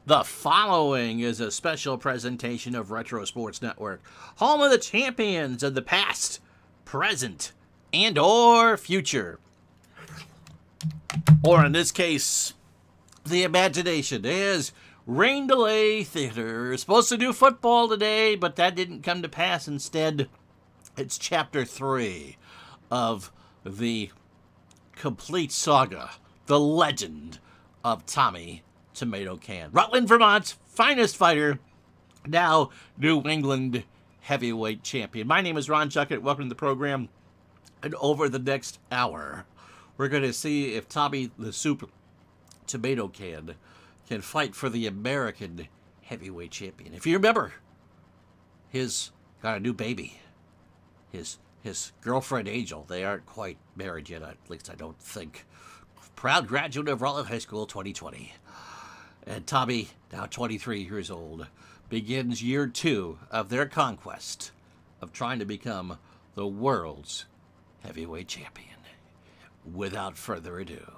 The following is a special presentation of Retro Sports Network, home of the champions of the past, present, and or future. Or in this case, the imagination. Is Rain Delay Theater supposed to do football today, but that didn't come to pass. Instead, it's Chapter 3 of the complete saga, the legend of Tommy Tomatocan. Rutland, Vermont's finest fighter, now New England heavyweight champion. My name is Ron Chuckett. Welcome to the program. And over the next hour, we're going to see if Tommy the Soup Tomatocan can fight for the American heavyweight champion. If you remember, he's got a new baby. His girlfriend, Angel. They aren't quite married yet, at least I don't think. Proud graduate of Rutland High School 2020. And Tommy, now 23 years old, begins year 2 of their conquest of trying to become the world's heavyweight champion. Without further ado,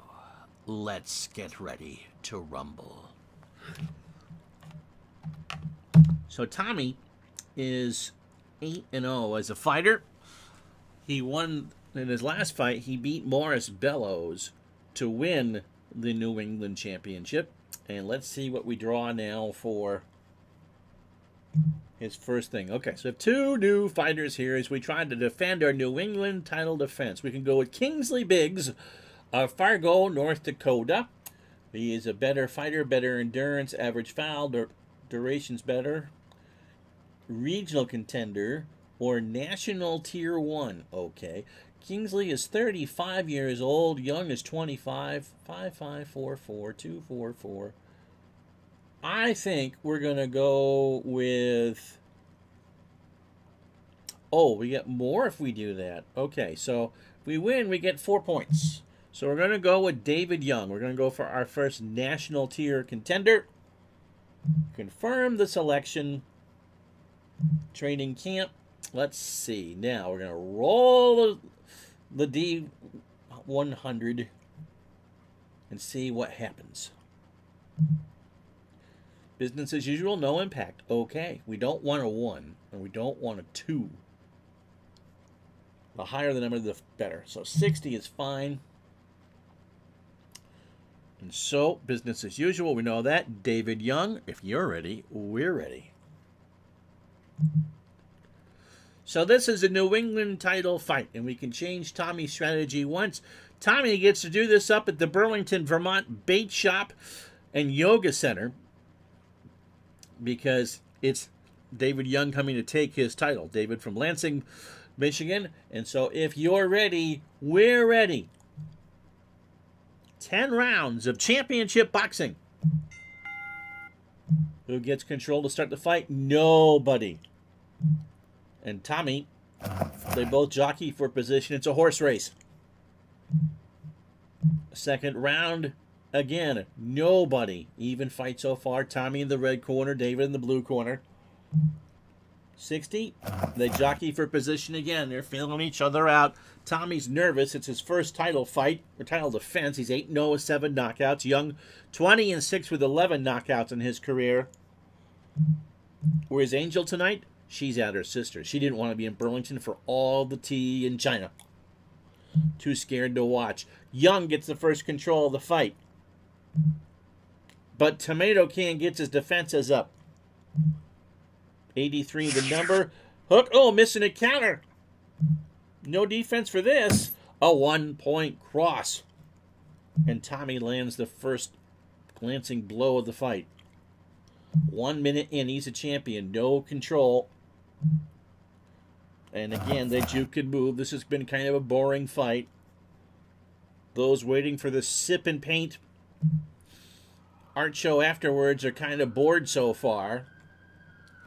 let's get ready to rumble. So Tommy is 8-0 as a fighter. He won in his last fight. He beat Morris Bellows to win the New England Championship. And let's see what we draw now for his first thing. Okay, so we have 2 new fighters here as we try to defend our New England title defense. We can go with Kingsley Biggs of Fargo, North Dakota. He is a better fighter, better endurance, average foul, duration's better. Regional contender or national tier 1. Okay. Kingsley is 35 years old. Young is 25. 5'5", 4'4", 244. I think we're going to go with... Oh, we get more if we do that. Okay, so if we win, we get 4 points. So we're going to go with David Young. We're going to go for our first national tier contender. Confirm the selection. Training camp. Let's see. Now we're going to roll the D100 and see what happens. Business as usual, no impact. Okay, we don't want a 1 and we don't want a 2. The higher the number, the better. So 60 is fine. And so, business as usual, we know that. David Young, if you're ready, we're ready. So this is a New England title fight, and we can change Tommy's strategy once. Tommy gets to do this up at the Burlington, Vermont Bait Shop and Yoga Center because it's David Young coming to take his title. David from Lansing, Michigan. And so if you're ready, we're ready. 10 rounds of championship boxing. Who gets control to start the fight? Nobody. And Tommy, they both jockey for position. It's a horse race. Second round, again, nobody even fight so far. Tommy in the red corner, David in the blue corner. 60, they jockey for position again. They're feeling each other out. Tommy's nervous. It's his first title fight, or title defense. He's 8-0 with 7 knockouts. Young, 20-6 with 11 knockouts in his career. Where's Angel tonight? She's at her sister. She didn't want to be in Burlington for all the tea in China. Too scared to watch. Young gets the first control of the fight. But Tomatocan gets his defenses up. 83 the number. Hook. Oh, missing a counter. No defense for this. A 1-point cross. And Tommy lands the first glancing blow of the fight. 1 minute in. He's a champion. No control. And again, the juke can move. This has been kind of a boring fight. Those waiting for the sip and paint art show afterwards are kind of bored so far.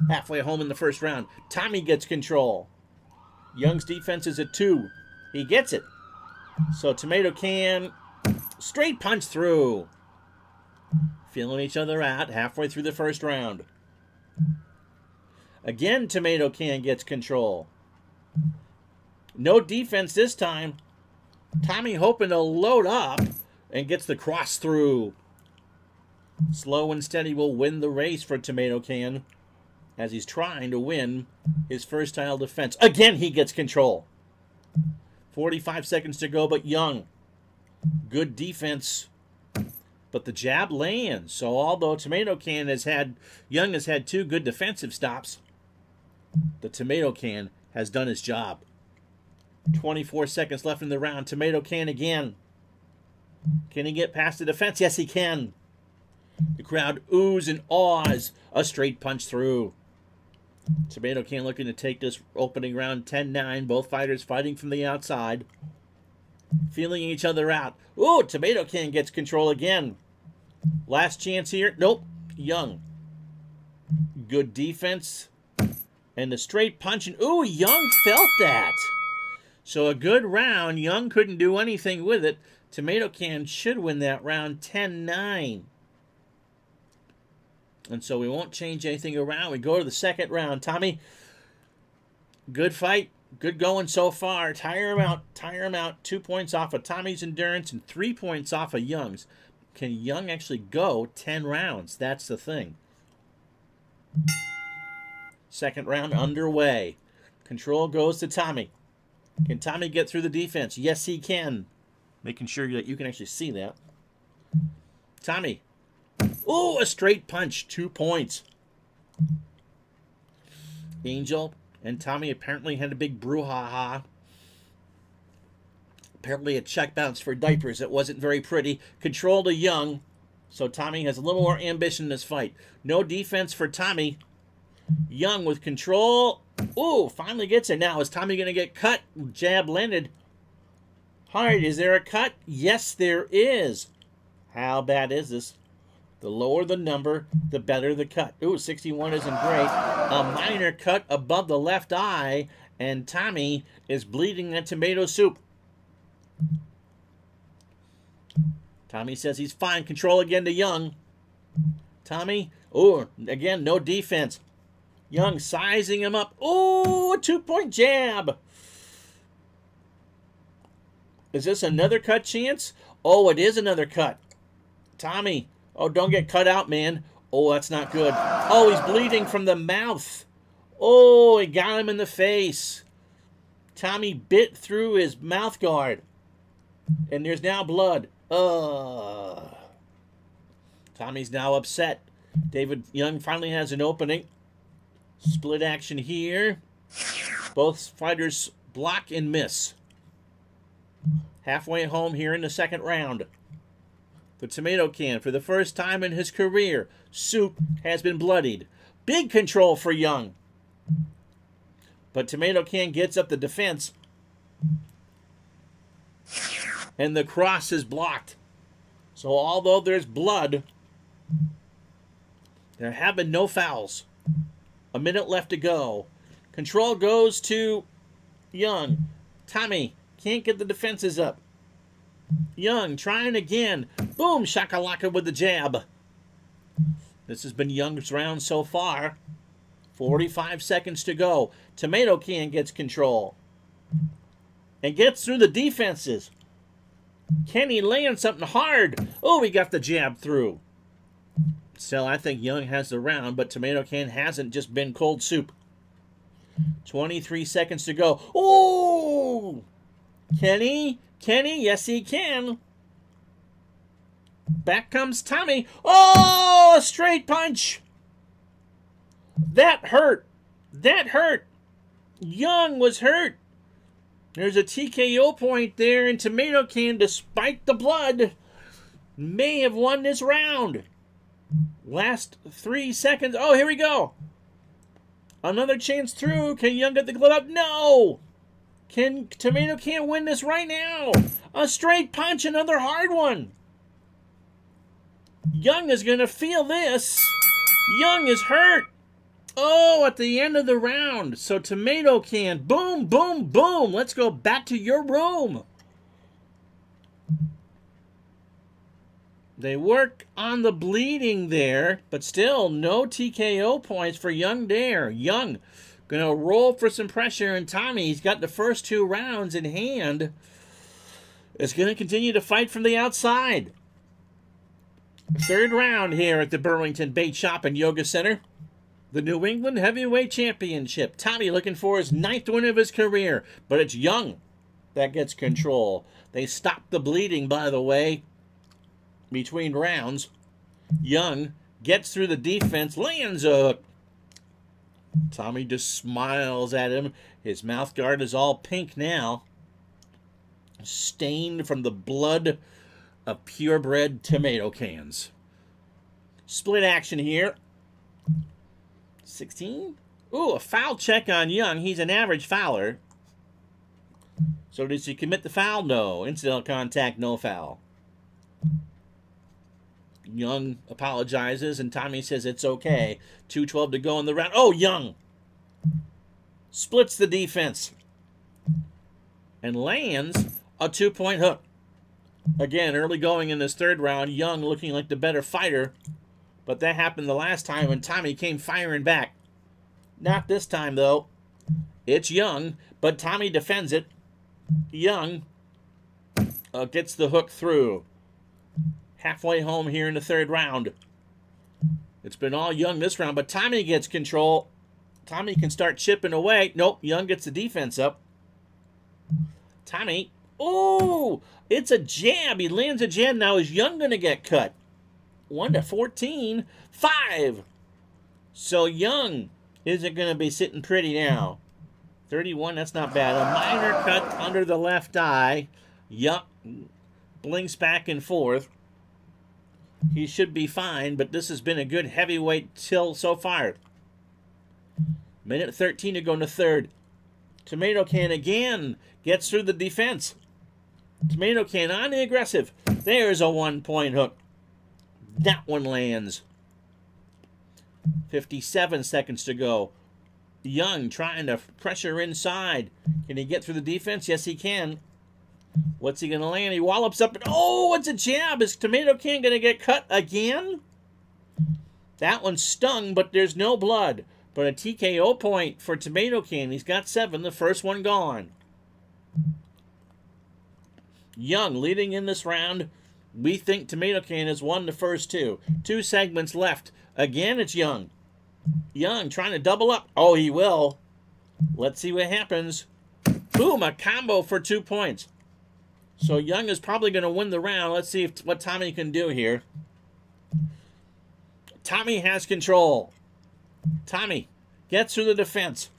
Halfway home in the first round. Tommy gets control. Young's defense is a 2. He gets it. So Tomatocan, straight punch through. Feeling each other out halfway through the first round. Again, Tomatocan gets control. No defense this time. Tommy hoping to load up and gets the cross through. Slow and steady will win the race for Tomatocan as he's trying to win his first tile defense. Again, he gets control. 45 seconds to go, but Young. Good defense. But the jab lands. So although Young has had 2 good defensive stops, the Tomatocan has done his job. 24 seconds left in the round. Tomatocan again. Can he get past the defense? Yes, he can. The crowd oohs and ahs. A straight punch through. Tomatocan looking to take this opening round 10-9. Both fighters fighting from the outside. Feeling each other out. Ooh, Tomatocan gets control again. Last chance here. Nope. Young. Good defense. And the straight punch. And ooh, Young felt that. So a good round. Young couldn't do anything with it. Tomatocan should win that round 10-9. And so we won't change anything around. We go to the second round. Tommy, good fight. Good going so far. Tire him out. Tire him out. 2 points off of Tommy's endurance and 3 points off of Young's. Can Young actually go 10 rounds? That's the thing. Second round underway. Control goes to Tommy. Can Tommy get through the defense? Yes, he can. Making sure that you can actually see that. Tommy. Ooh, a straight punch. 2 points. Angel and Tommy apparently had a big brouhaha. Apparently a check bounce for diapers. It wasn't very pretty. Control to Young. So Tommy has a little more ambition in this fight. No defense for Tommy. Young with control. Ooh, finally gets it. Now, is Tommy going to get cut? Jab landed. Hard. Is there a cut? Yes, there is. How bad is this? The lower the number, the better the cut. Ooh, 61 isn't great. A minor cut above the left eye, and Tommy is bleeding that tomato soup. Tommy says he's fine. Control again to Young. Tommy, ooh, again, no defense. Young sizing him up. Ooh, a 2-point jab. Is this another cut chance? Oh, it is another cut. Tommy, oh, don't get cut out, man. Oh, that's not good. Oh, he's bleeding from the mouth. Oh, he got him in the face. Tommy bit through his mouth guard. And there's now blood. Tommy's now upset. David Young finally has an opening. Split action here. Both fighters block and miss. Halfway home here in the second round. The Tomatocan, for the first time in his career, soup has been bloodied. Big control for Young. But Tomatocan gets up the defense. And the cross is blocked. So although there's blood, there have been no fouls. A minute left to go. Control goes to Young. Tommy can't get the defenses up. Young trying again. Boom, shakalaka with the jab. This has been Young's round so far. 45 seconds to go. Tomatocan gets control. And gets through the defenses. Can he land something hard? Oh, he got the jab through. Still, I think Young has the round, but Tomatocan hasn't just been cold soup. 23 seconds to go. Oh! Can he? Can he? Yes, he can. Back comes Tommy. Oh, a straight punch. That hurt. That hurt. Young was hurt. There's a TKO point there, and Tomatocan, despite the blood, may have won this round. Last 3 seconds. Oh, here we go. Another chance through. Can Young get the glove up? No. Can Tomatocan win this right now? A straight punch, another hard one. Young is going to feel this. Young is hurt. Oh, at the end of the round. So Tomatocan, boom, boom, boom. Let's go back to your room. They work on the bleeding there, but still no TKO points for Young there. Young going to roll for some pressure, and Tommy, he's got the first 2 rounds in hand, is going to continue to fight from the outside. Third round here at the Burlington Bait Shop and Yoga Center. The New England Heavyweight Championship. Tommy looking for his 9th win of his career, but it's Young that gets control. They stop the bleeding, by the way, between rounds. Young gets through the defense, lands a hook. Tommy just smiles at him. His mouth guard is all pink now, stained from the blood of purebred tomato cans. Split action here. 16. Ooh, a foul check on Young. He's an average fouler. So does he commit the foul? No. Incidental contact, no foul. Young apologizes, and Tommy says it's okay. 2:12 to go in the round. Oh, Young splits the defense and lands a 2-point hook. Again, early going in this third round, Young looking like the better fighter, but that happened the last time when Tommy came firing back. Not this time, though. It's Young, but Tommy defends it. Young gets the hook through. Halfway home here in the third round. It's been all Young this round, but Tommy gets control. Tommy can start chipping away. Nope, Young gets the defense up. Tommy, oh, it's a jab. He lands a jab. Now is Young going to get cut? 1-14, 5. So Young isn't going to be sitting pretty now. 31, that's not bad. A minor cut under the left eye. Young blinks back and forth. He should be fine, but this has been a good heavyweight till so far. Minute 13 to go in the third. Tomatocan again gets through the defense. Tomatocan on the aggressive. There's a 1-point hook. That one lands. 57 seconds to go. Young trying to pressure inside. Can he get through the defense? Yes, he can. What's he going to land? He wallops up. And, oh, it's a jab. Is Tomatocan going to get cut again? That one stung, but there's no blood. But a TKO point for Tomatocan. He's got 7. The first one gone. Young leading in this round. We think Tomatocan has won the first 2. 2 segments left. Again, it's Young. Young trying to double up. Oh, he will. Let's see what happens. Boom, a combo for 2 points. So Young is probably going to win the round. Let's see what Tommy can do here. Tommy has control. Tommy gets through the defense.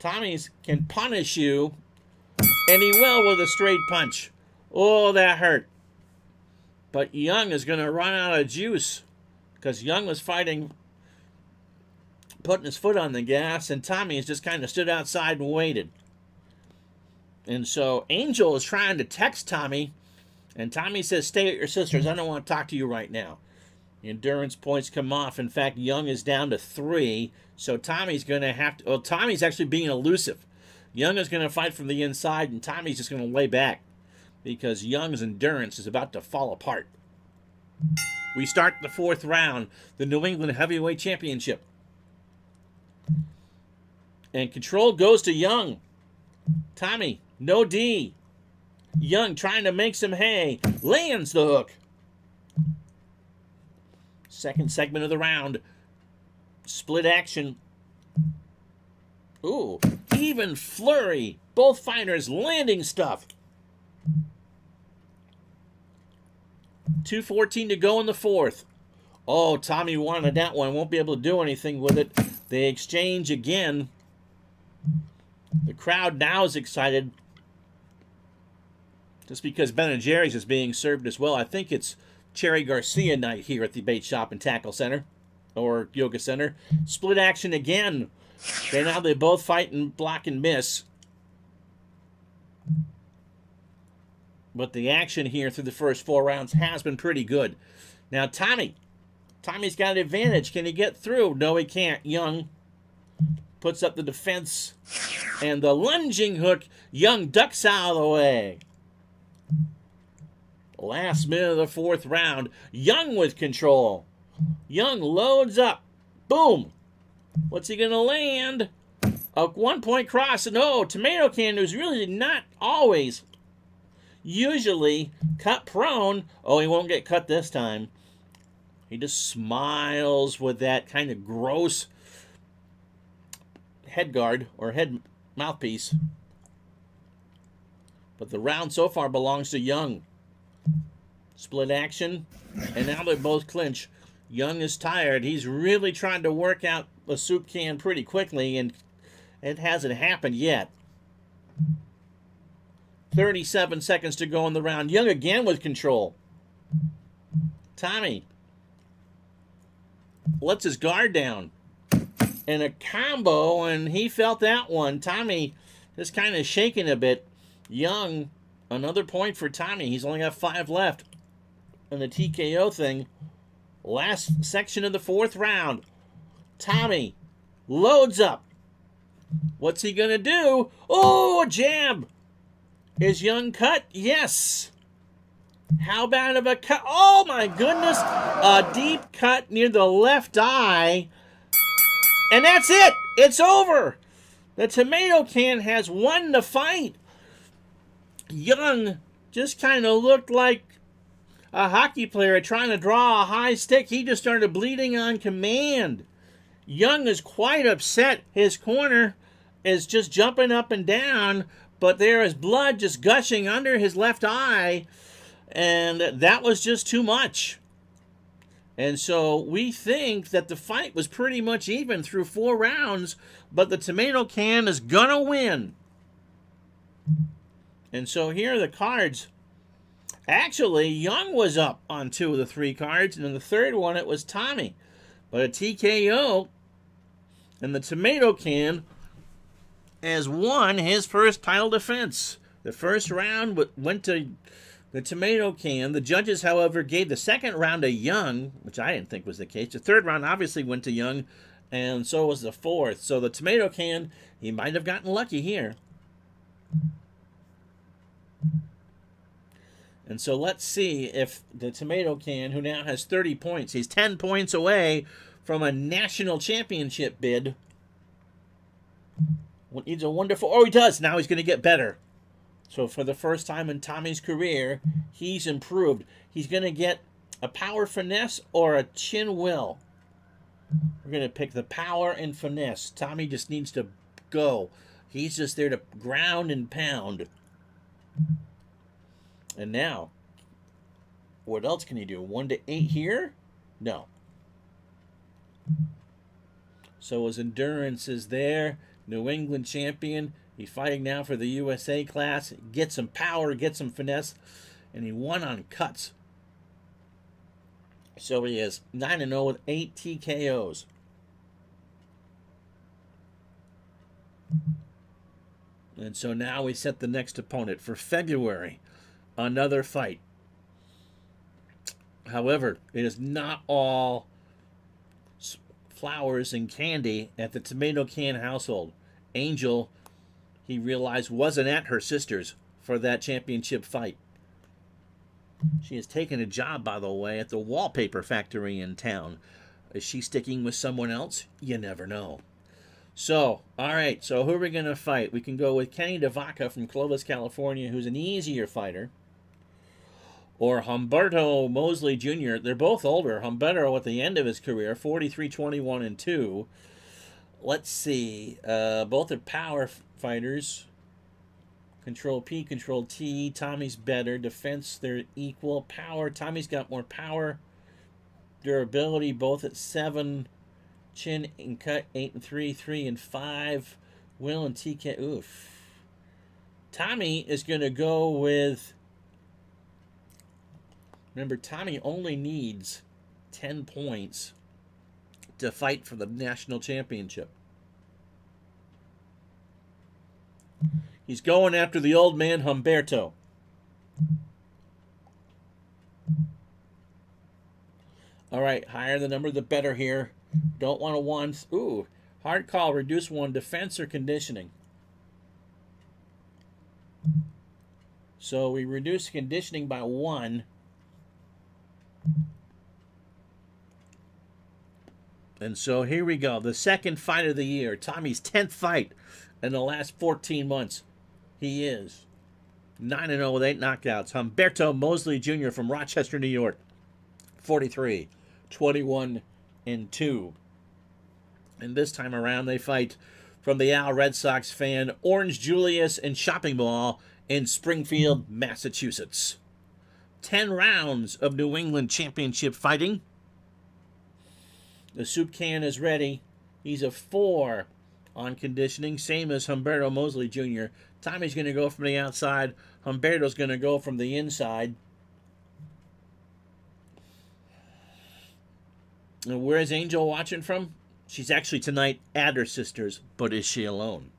Tommy can punish you, and he will with a straight punch. Oh, that hurt. But Young is going to run out of juice because Young was fighting, putting his foot on the gas, and Tommy has just kind of stood outside and waited. And so Angel is trying to text Tommy, and Tommy says, stay at your sister's. I don't want to talk to you right now. Endurance points come off. In fact, Young is down to 3, so Tommy's going to have to... Well, Tommy's actually being elusive. Young is going to fight from the inside, and Tommy's just going to lay back because Young's endurance is about to fall apart. We start the 4th round, the New England Heavyweight Championship. And control goes to Young. Tommy, no D. Young trying to make some hay. Lands the hook. Second segment of the round. Split action. Ooh, even flurry. Both fighters landing stuff. 2:14 to go in the 4th. Oh, Tommy wanted that one. Won't be able to do anything with it. They exchange again. The crowd now is excited. Just because Ben & Jerry's is being served as well. I think it's Cherry Garcia night here at the Bait Shop and Tackle Center. Or Yoga Center. Split action again. They both fight and block and miss. But the action here through the first 4 rounds has been pretty good. Now Tommy's got an advantage. Can he get through? No, he can't. Young puts up the defense. And the lunging hook. Young ducks out of the way. Last minute of the 4th round. Young with control. Young loads up. Boom. What's he going to land? A 1-point cross. No, Tomatocan, who's really not always. usually cut prone. Oh, he won't get cut this time. He just smiles with that kind of gross head guard or head mouthpiece. But the round so far belongs to Young. Split action, and now they both clinch. Young is tired. He's really trying to work out the soup can pretty quickly, and it hasn't happened yet. 37 seconds to go in the round. Young again with control. Tommy lets his guard down. And a combo, and he felt that one. Tommy just kind of shaking a bit. Young, another point for Tommy. He's only got 5 left. And the TKO thing. Last section of the 4th round. Tommy loads up. What's he going to do? Oh, a jab. Is Young cut? Yes. How bad of a cut? Oh, my goodness. A deep cut near the left eye. And that's it. It's over. The Tomatocan has won the fight. Young just kind of looked like a hockey player trying to draw a high stick. He just started bleeding on command. Young is quite upset. His corner is just jumping up and down, but there is blood just gushing under his left eye, and that was just too much. And so we think that the fight was pretty much even through 4 rounds, but the Tomatocan is going to win. And so here are the cards. Actually, Young was up on 2 of the 3 cards, and in the 3rd one it was Tommy. But a TKO, and the Tomatocan has won his first title defense. The first round went to the Tomatocan. The judges, however, gave the 2nd round to Young, which I didn't think was the case. The 3rd round obviously went to Young, and so was the 4th. So the Tomatocan, he might have gotten lucky here. And so let's see if the Tomatocan, who now has 30 points, he's 10 points away from a national championship bid. He's a wonderful... Oh, he does. Now he's going to get better. So for the first time in Tommy's career, he's improved. He's going to get a power finesse or a chin will. We're going to pick the power and finesse. Tommy just needs to go. He's just there to ground and pound. And now, what else can he do? 1 to 8 here? No. So his endurance is there. New England champion. He's fighting now for the USA class. Get some power, get some finesse. And he won on cuts. So he is 9-0 with 8 TKOs. And so now we set the next opponent for February. Another fight. However, it is not all flowers and candy at the Tomatocan household. Angel, he realized, wasn't at her sister's for that championship fight. She has taken a job, by the way, at the wallpaper factory in town. Is she sticking with someone else? You never know. So, all right, so who are we going to fight? We can go with Kenny DeVaca from Clovis, California, who's an easier fighter. Or Humberto Mosley Jr. They're both older. Humberto at the end of his career, 43, 21, and 2. Let's see. Both are power fighters. Control P, Control T. Tommy's better. Defense, they're equal. Power, Tommy's got more power. Durability, both at 7. Chin and cut, 8 and 3, 3 and 5. Will and TK. Oof. Tommy is going to go with... Remember, Tommy only needs 10 points to fight for the national championship. He's going after the old man, Humberto. All right, higher the number, the better here. Don't want to one. Ooh, hard call. Reduce 1. Defense or conditioning. So we reduce conditioning by 1. And so here we go. The second fight of the year. Tommy's 10th fight in the last 14 months. He is 9-0 with 8 knockouts. Humberto Mosley Jr. from Rochester, New York. 43, 21-2. And this time around, they fight from the Al Red Sox fan, Orange Julius and Shopping Mall in Springfield, Massachusetts. 10 rounds of New England Championship fighting. The soup can is ready. He's a 4 on conditioning, same as Humberto Mosley Jr. Tommy's going to go from the outside. Humberto's going to go from the inside. And where's Angel watching from? She's actually tonight at her sister's, but is she alone?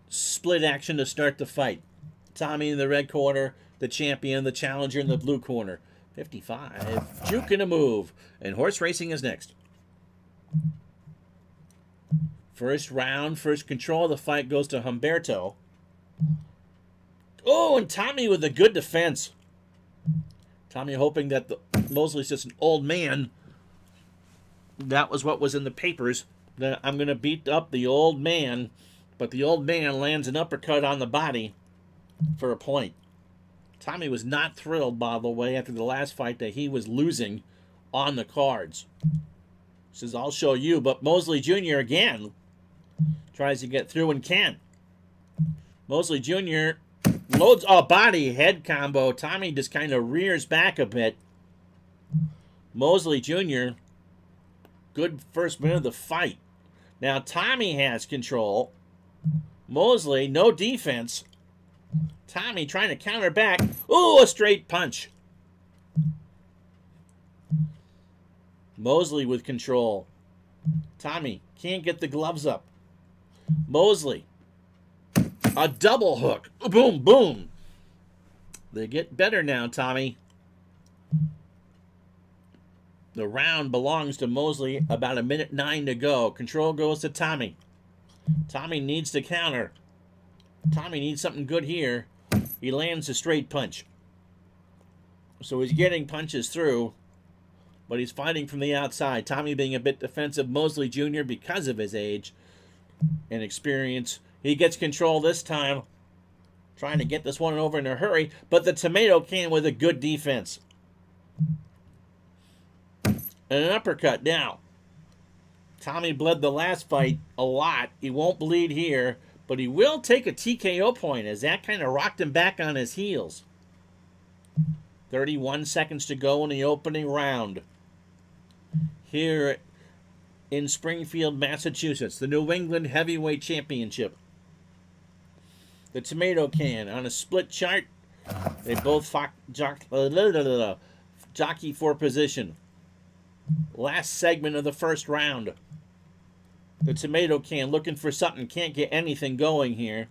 Split action to start the fight. Tommy in the red corner, the champion, the challenger in the blue corner. 55, juke and a move. And horse racing is next. First round, first control of the fight goes to Humberto. Oh, and Tommy with a good defense. Tommy hoping that Mosley's just an old man. That was what was in the papers. That I'm going to beat up the old man. But the old man lands an uppercut on the body for a point. Tommy was not thrilled, by the way, after the last fight that he was losing on the cards. He says, I'll show you. But Mosley Jr. again tries to get through and can't. Mosley Jr. loads a body head combo. Tommy just kind of rears back a bit. Mosley Jr., good first minute of the fight. Now Tommy has control. Mosley, no defense. Tommy trying to counter back. Ooh, a straight punch. Mosley with control. Tommy can't get the gloves up. Mosley, a double hook. Boom, boom. They get better now, Tommy. The round belongs to Mosley. About 1:09 to go. Control goes to Tommy. Tommy needs to counter. Tommy needs something good here. He lands a straight punch. So he's getting punches through, but he's fighting from the outside. Tommy being a bit defensive. Mosley Jr. because of his age and experience. He gets control this time. Trying to get this one over in a hurry, but the Tomatocan with a good defense. And an uppercut now. Tommy bled the last fight a lot. He won't bleed here, but he will take a TKO point as that kind of rocked him back on his heels. 31 seconds to go in the opening round. Here in Springfield, Massachusetts, the New England Heavyweight Championship. The Tomatocan on a split chart. They both jockey for position. Last segment of the first round. The Tomatocan looking for something. Can't get anything going here.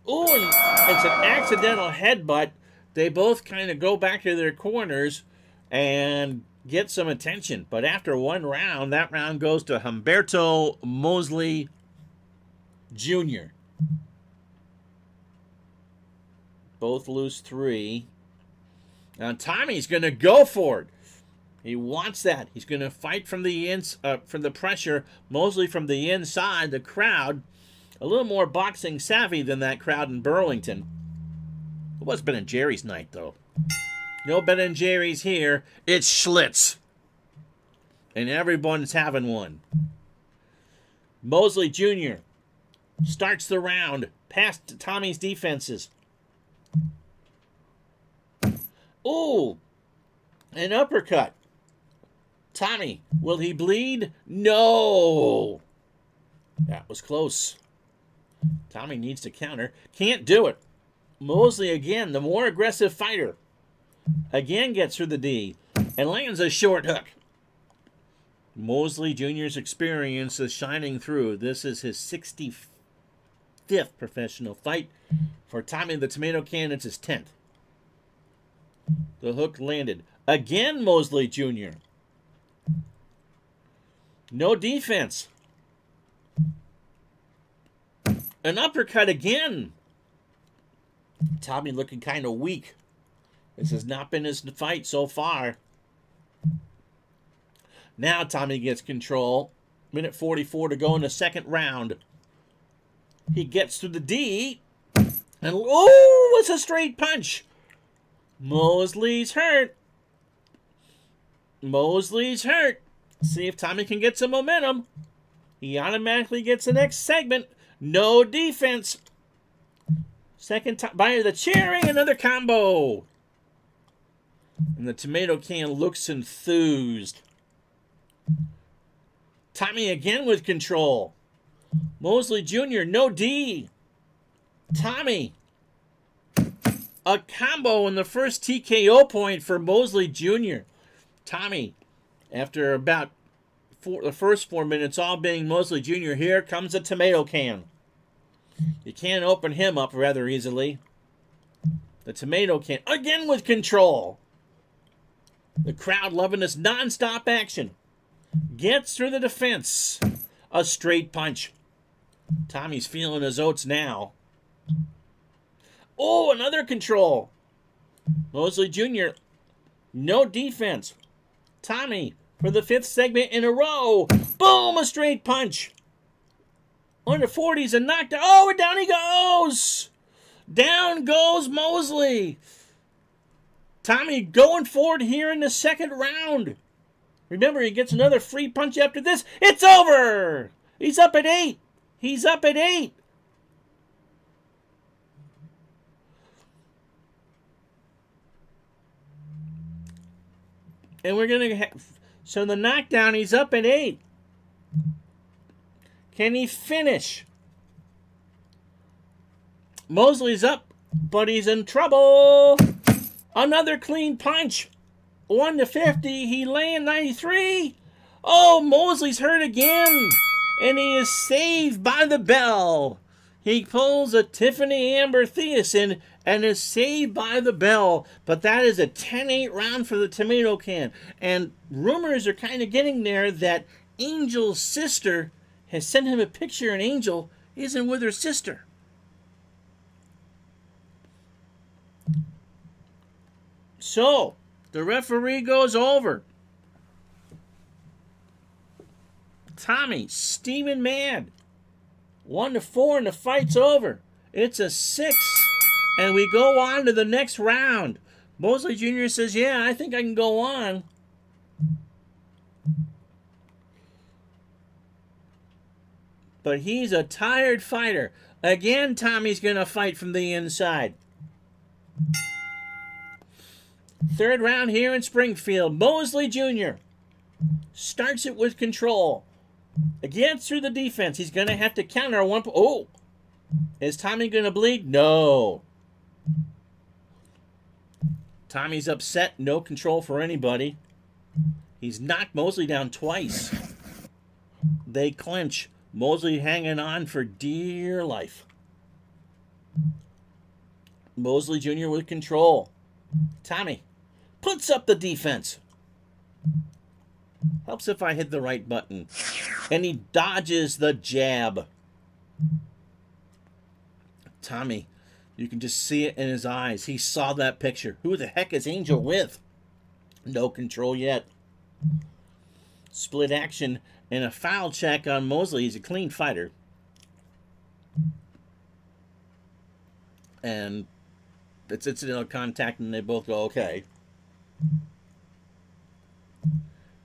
Ooh, and it's an accidental headbutt. They both kind of go back to their corners and get some attention. But after one round, that round goes to Humberto Mosley Jr. Both lose 3. Now Tommy's going to go for it. He wants that. He's going to fight from the pressure, Mosley from the inside. The crowd, a little more boxing savvy than that crowd in Burlington. It was Ben and Jerry's night, though. No Ben and Jerry's here. It's Schlitz. And everyone's having one. Mosley Jr. starts the round past Tommy's defenses. Ooh, an uppercut. Tommy, will he bleed? No. That was close. Tommy needs to counter. Can't do it. Mosley again, the more aggressive fighter. Again gets through the D and lands a short hook. Mosley Jr.'s experience is shining through. This is his 65th professional fight. For Tommy the Tomatocan, it's his 10th. The hook landed. Again, Mosley Jr. No defense. An uppercut again. Tommy looking kind of weak. This has not been his fight so far. Now Tommy gets control. 1:44 to go in the second round. He gets through the D. And, oh, it's a straight punch. Mosley's hurt. Mosley's hurt. See if Tommy can get some momentum. He automatically gets the next segment. No defense. Second time by the cheering, another combo. And the tomato can looks enthused. Tommy again with control. Mosley Jr., no D. Tommy. A combo in the first TKO point for Mosley Jr. Tommy, after about the first 4 minutes all being Mosley Jr., here comes a tomato can. You can't open him up rather easily. The tomato can, again with control. The crowd loving this non-stop action. Gets through the defense. A straight punch. Tommy's feeling his oats now. Oh, another control. Mosley Jr., no defense. Tommy, for the 5th segment in a row. Boom, a straight punch. Under 40s and knocked out. Oh, and down he goes. Down goes Mosley. Tommy going forward here in the 2nd round. Remember, he gets another free punch after this. It's over. He's up at 8. He's up at 8. And we're going to have... So the knockdown, he's up at 8. Can he finish? Mosley's up, but he's in trouble. Another clean punch. 1-50. He laying 93. Oh, Mosley's hurt again. And he is saved by the bell. He pulls a Tiffany Amber Thiessen and is saved by the bell. But that is a 10-8 round for the tomato can. And rumors are kind of getting there that Angel's sister has sent him a picture, and Angel isn't with her sister. So, the referee goes over. Tommy, steaming mad. 1-4, and the fight's over. It's a 6, and we go on to the next round. Mosley Jr. says, yeah, I think I can go on. But he's a tired fighter. Again, Tommy's going to fight from the inside. 3rd round here in Springfield. Mosley Jr. starts it with control. Again, through the defense. He's going to have to counter one. Oh! Is Tommy going to bleed? No. Tommy's upset. No control for anybody. He's knocked Mosley down twice. They clinch. Mosley hanging on for dear life. Mosley Jr. with control. Tommy puts up the defense. Helps if I hit the right button. And he dodges the jab. Tommy, you can just see it in his eyes. He saw that picture. Who the heck is Angel with? No control yet. Split action and a foul check on Mosley. He's a clean fighter. And it's incidental contact, and they both go okay.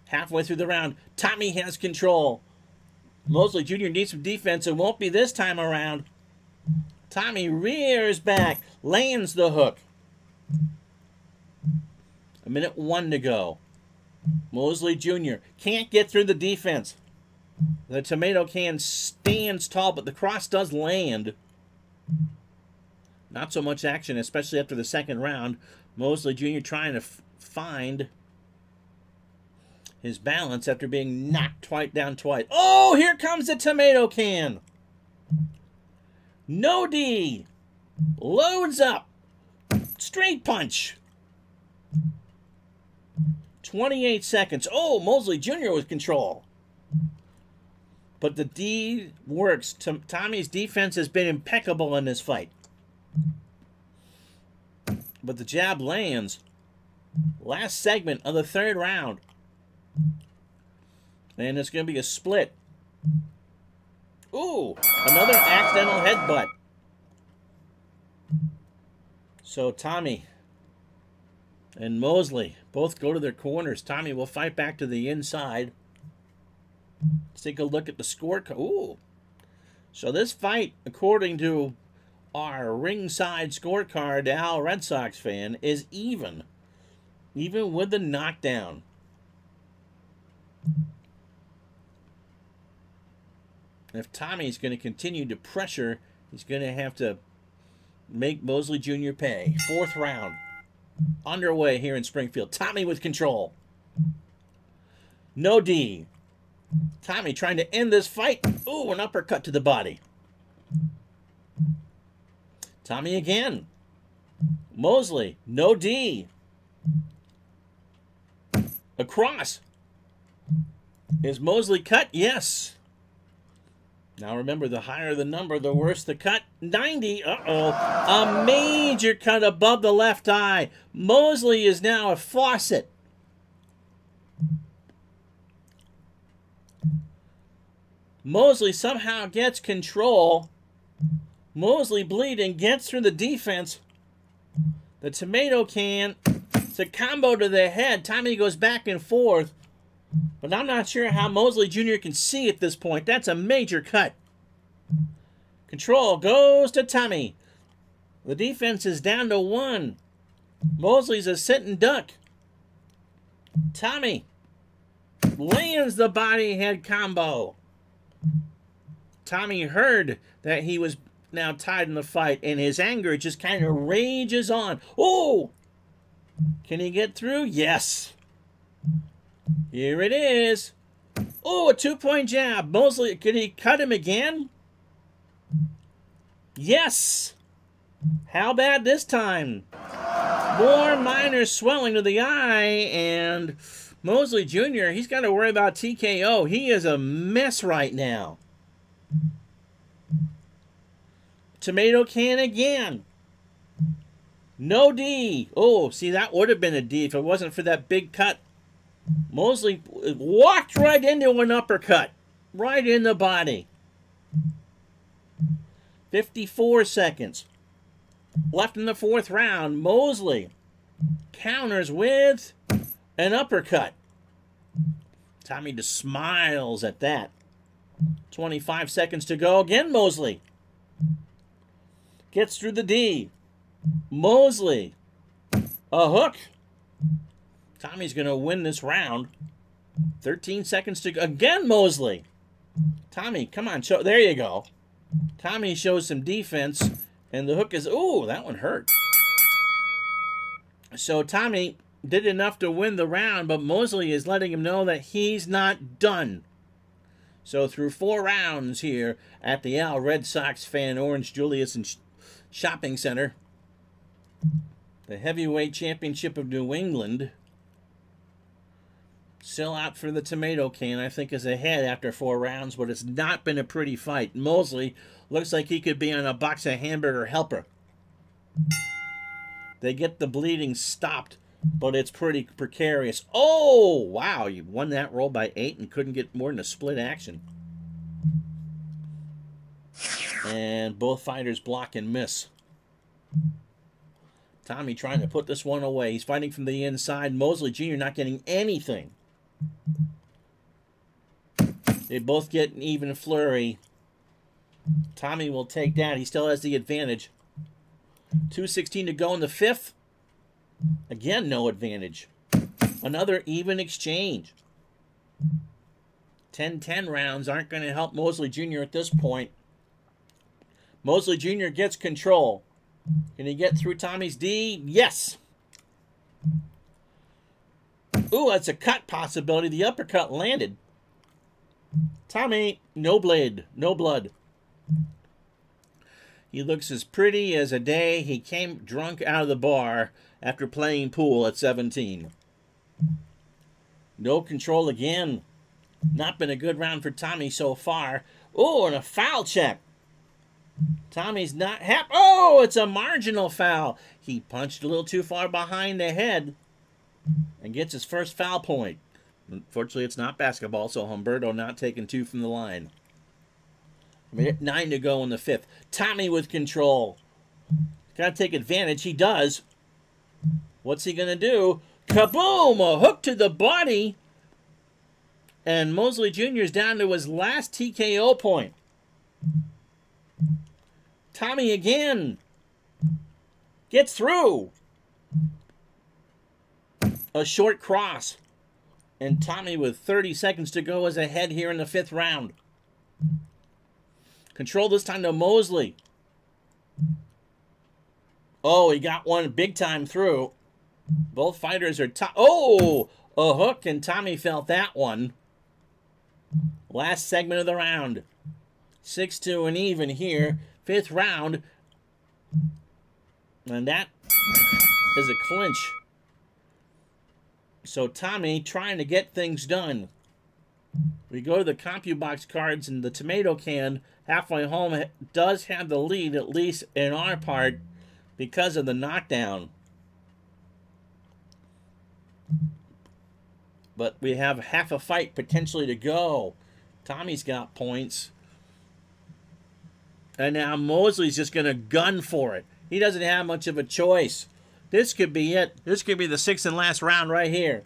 Halfway through the round, Tommy has control. Mosley Jr. needs some defense. It won't be this time around. Tommy rears back, lands the hook. 1:01 to go. Mosley Jr. can't get through the defense. The tomato can stands tall, but the cross does land. Not so much action, especially after the 2nd round. Mosley Jr. trying to find his balance after being knocked down twice. Oh, here comes the tomato can. No D. Loads up. Straight punch. 28 seconds. Oh, Mosley Jr. with control. But the D works. Tommy's defense has been impeccable in this fight. But the jab lands. Last segment of the 3rd round. And it's going to be a split. Ooh, another accidental headbutt. So Tommy and Mosley both go to their corners. Tommy will fight back to the inside. Let's take a look at the scorecard. Ooh. So this fight, according to our ringside scorecard, Al Red Sox fan, is even. Even with the knockdown. If Tommy's going to continue to pressure, he's going to have to make Mosley Jr. pay. 4th round. Underway here in Springfield. Tommy with control. No D. Tommy trying to end this fight. Ooh, an uppercut to the body. Tommy again. Mosley, no D. Across. Is Mosley cut? Yes. Now remember, the higher the number, the worse the cut. 90. Uh-oh. A major cut above the left eye. Mosley is now a faucet. Mosley somehow gets control. Mosley bleeding, gets through the defense. The Tomatocan. It's a combo to the head. Tommy goes back and forth. But I'm not sure how Mosley Jr. can see at this point. That's a major cut. Control goes to Tommy. The defense is down to 1. Mosley's a sitting duck. Tommy lands the body head combo. Tommy heard that he was now tied in the fight, and his anger just kind of rages on. Oh! Can he get through? Yes. Here it is. Oh, a 2-point jab. Mosley, could he cut him again? Yes. How bad this time? More minor swelling to the eye, and Mosley Jr., he's got to worry about TKO. He is a mess right now. Tomatocan again. No D. Oh, see, that would have been a D if it wasn't for that big cut. Mosley walked right into an uppercut. Right in the body. 54 seconds. Left in the 4th round. Mosley counters with an uppercut. Tommy just smiles at that. 25 seconds to go. Again, Mosley gets through the D. Mosley. A hook. Tommy's going to win this round. 13 seconds to go. Again, Mosley. Tommy, come on. Show. There you go. Tommy shows some defense. And the hook is... Ooh, that one hurt. So Tommy did enough to win the round, but Mosley is letting him know that he's not done. So through 4 rounds here at the Al Red Sox fan Orange Julius and Shopping Center, the heavyweight championship of New England, still out for the Tomatocan, I think, is ahead after 4 rounds, but it's not been a pretty fight. Mosley looks like he could be on a box of hamburger helper. They get the bleeding stopped, but it's pretty precarious. Oh, wow, you won that roll by 8 and couldn't get more than a split action. And both fighters block and miss. Tommy trying to put this one away. He's fighting from the inside. Mosley Jr. not getting anything. They both get an even flurry. Tommy will take that. He still has the advantage. 2:16 to go in the 5th. Again, no advantage. Another even exchange. 10-10 rounds aren't going to help Mosley Jr. at this point. Mosley Jr. gets control. Can he get through Tommy's D? Yes. Ooh, that's a cut possibility. The uppercut landed. Tommy, no blade, no blood. He looks as pretty as a day he came drunk out of the bar after playing pool at 17. No control again. Not been a good round for Tommy so far. Oh, and a foul check. Tommy's not happy. Oh, it's a marginal foul. He punched a little too far behind the head and gets his first foul point. Unfortunately, it's not basketball, so Humberto not taking 2 from the line. Minute 9 to go in the 5th. Tommy with control. Got to take advantage. He does. What's he going to do? Kaboom! A hook to the body. And Mosley Jr. is down to his last TKO point. Tommy again. Gets through. A short cross. And Tommy with 30 seconds to go is ahead here in the 5th round. Control this time to Mosley. Oh, he got one big time through. Both fighters are... Oh! A hook, and Tommy felt that one. Last segment of the round. 6-2 and even here. 5th round. And that is a clinch. So Tommy trying to get things done. We go to the CompuBox cards, and the Tomatocan halfway home does have the lead, at least in our part, because of the knockdown. But we have half a fight potentially to go. Tommy's got points. And now Mosley's just going to gun for it. He doesn't have much of a choice. This could be it. This could be the 6th and last round right here.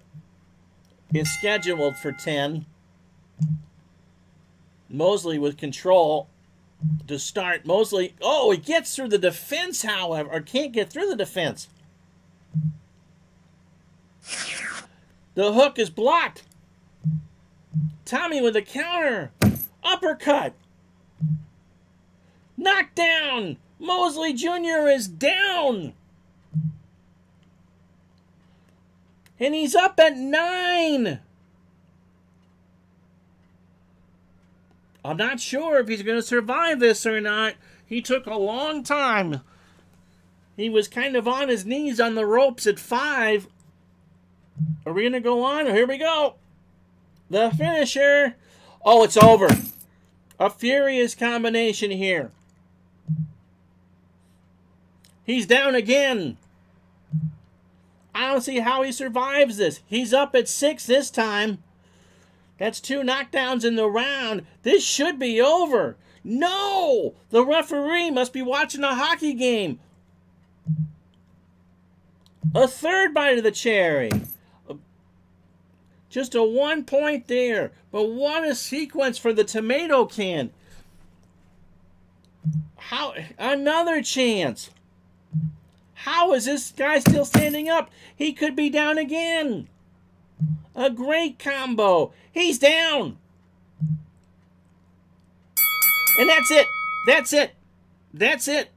It's scheduled for 10. Mosley with control to start. Mosley, oh, he gets through the defense, however, or can't get through the defense. The hook is blocked. Tommy with a counter. Uppercut. Knockdown. Mosley Jr. is down. And he's up at 9. I'm not sure if he's going to survive this or not. He took a long time. He was kind of on his knees on the ropes at 5. Are we going to go on? Here we go. The finisher. Oh, it's over. A furious combination here. He's down again. I don't see how he survives this. He's up at 6 this time. That's 2 knockdowns in the round. This should be over. No! The referee must be watching a hockey game. A 3rd bite of the cherry. Just a 1 point there. But what a sequence for the Tomatocan. How? Another chance. How is this guy still standing up? He could be down again. A great combo. He's down. And that's it. That's it. That's it.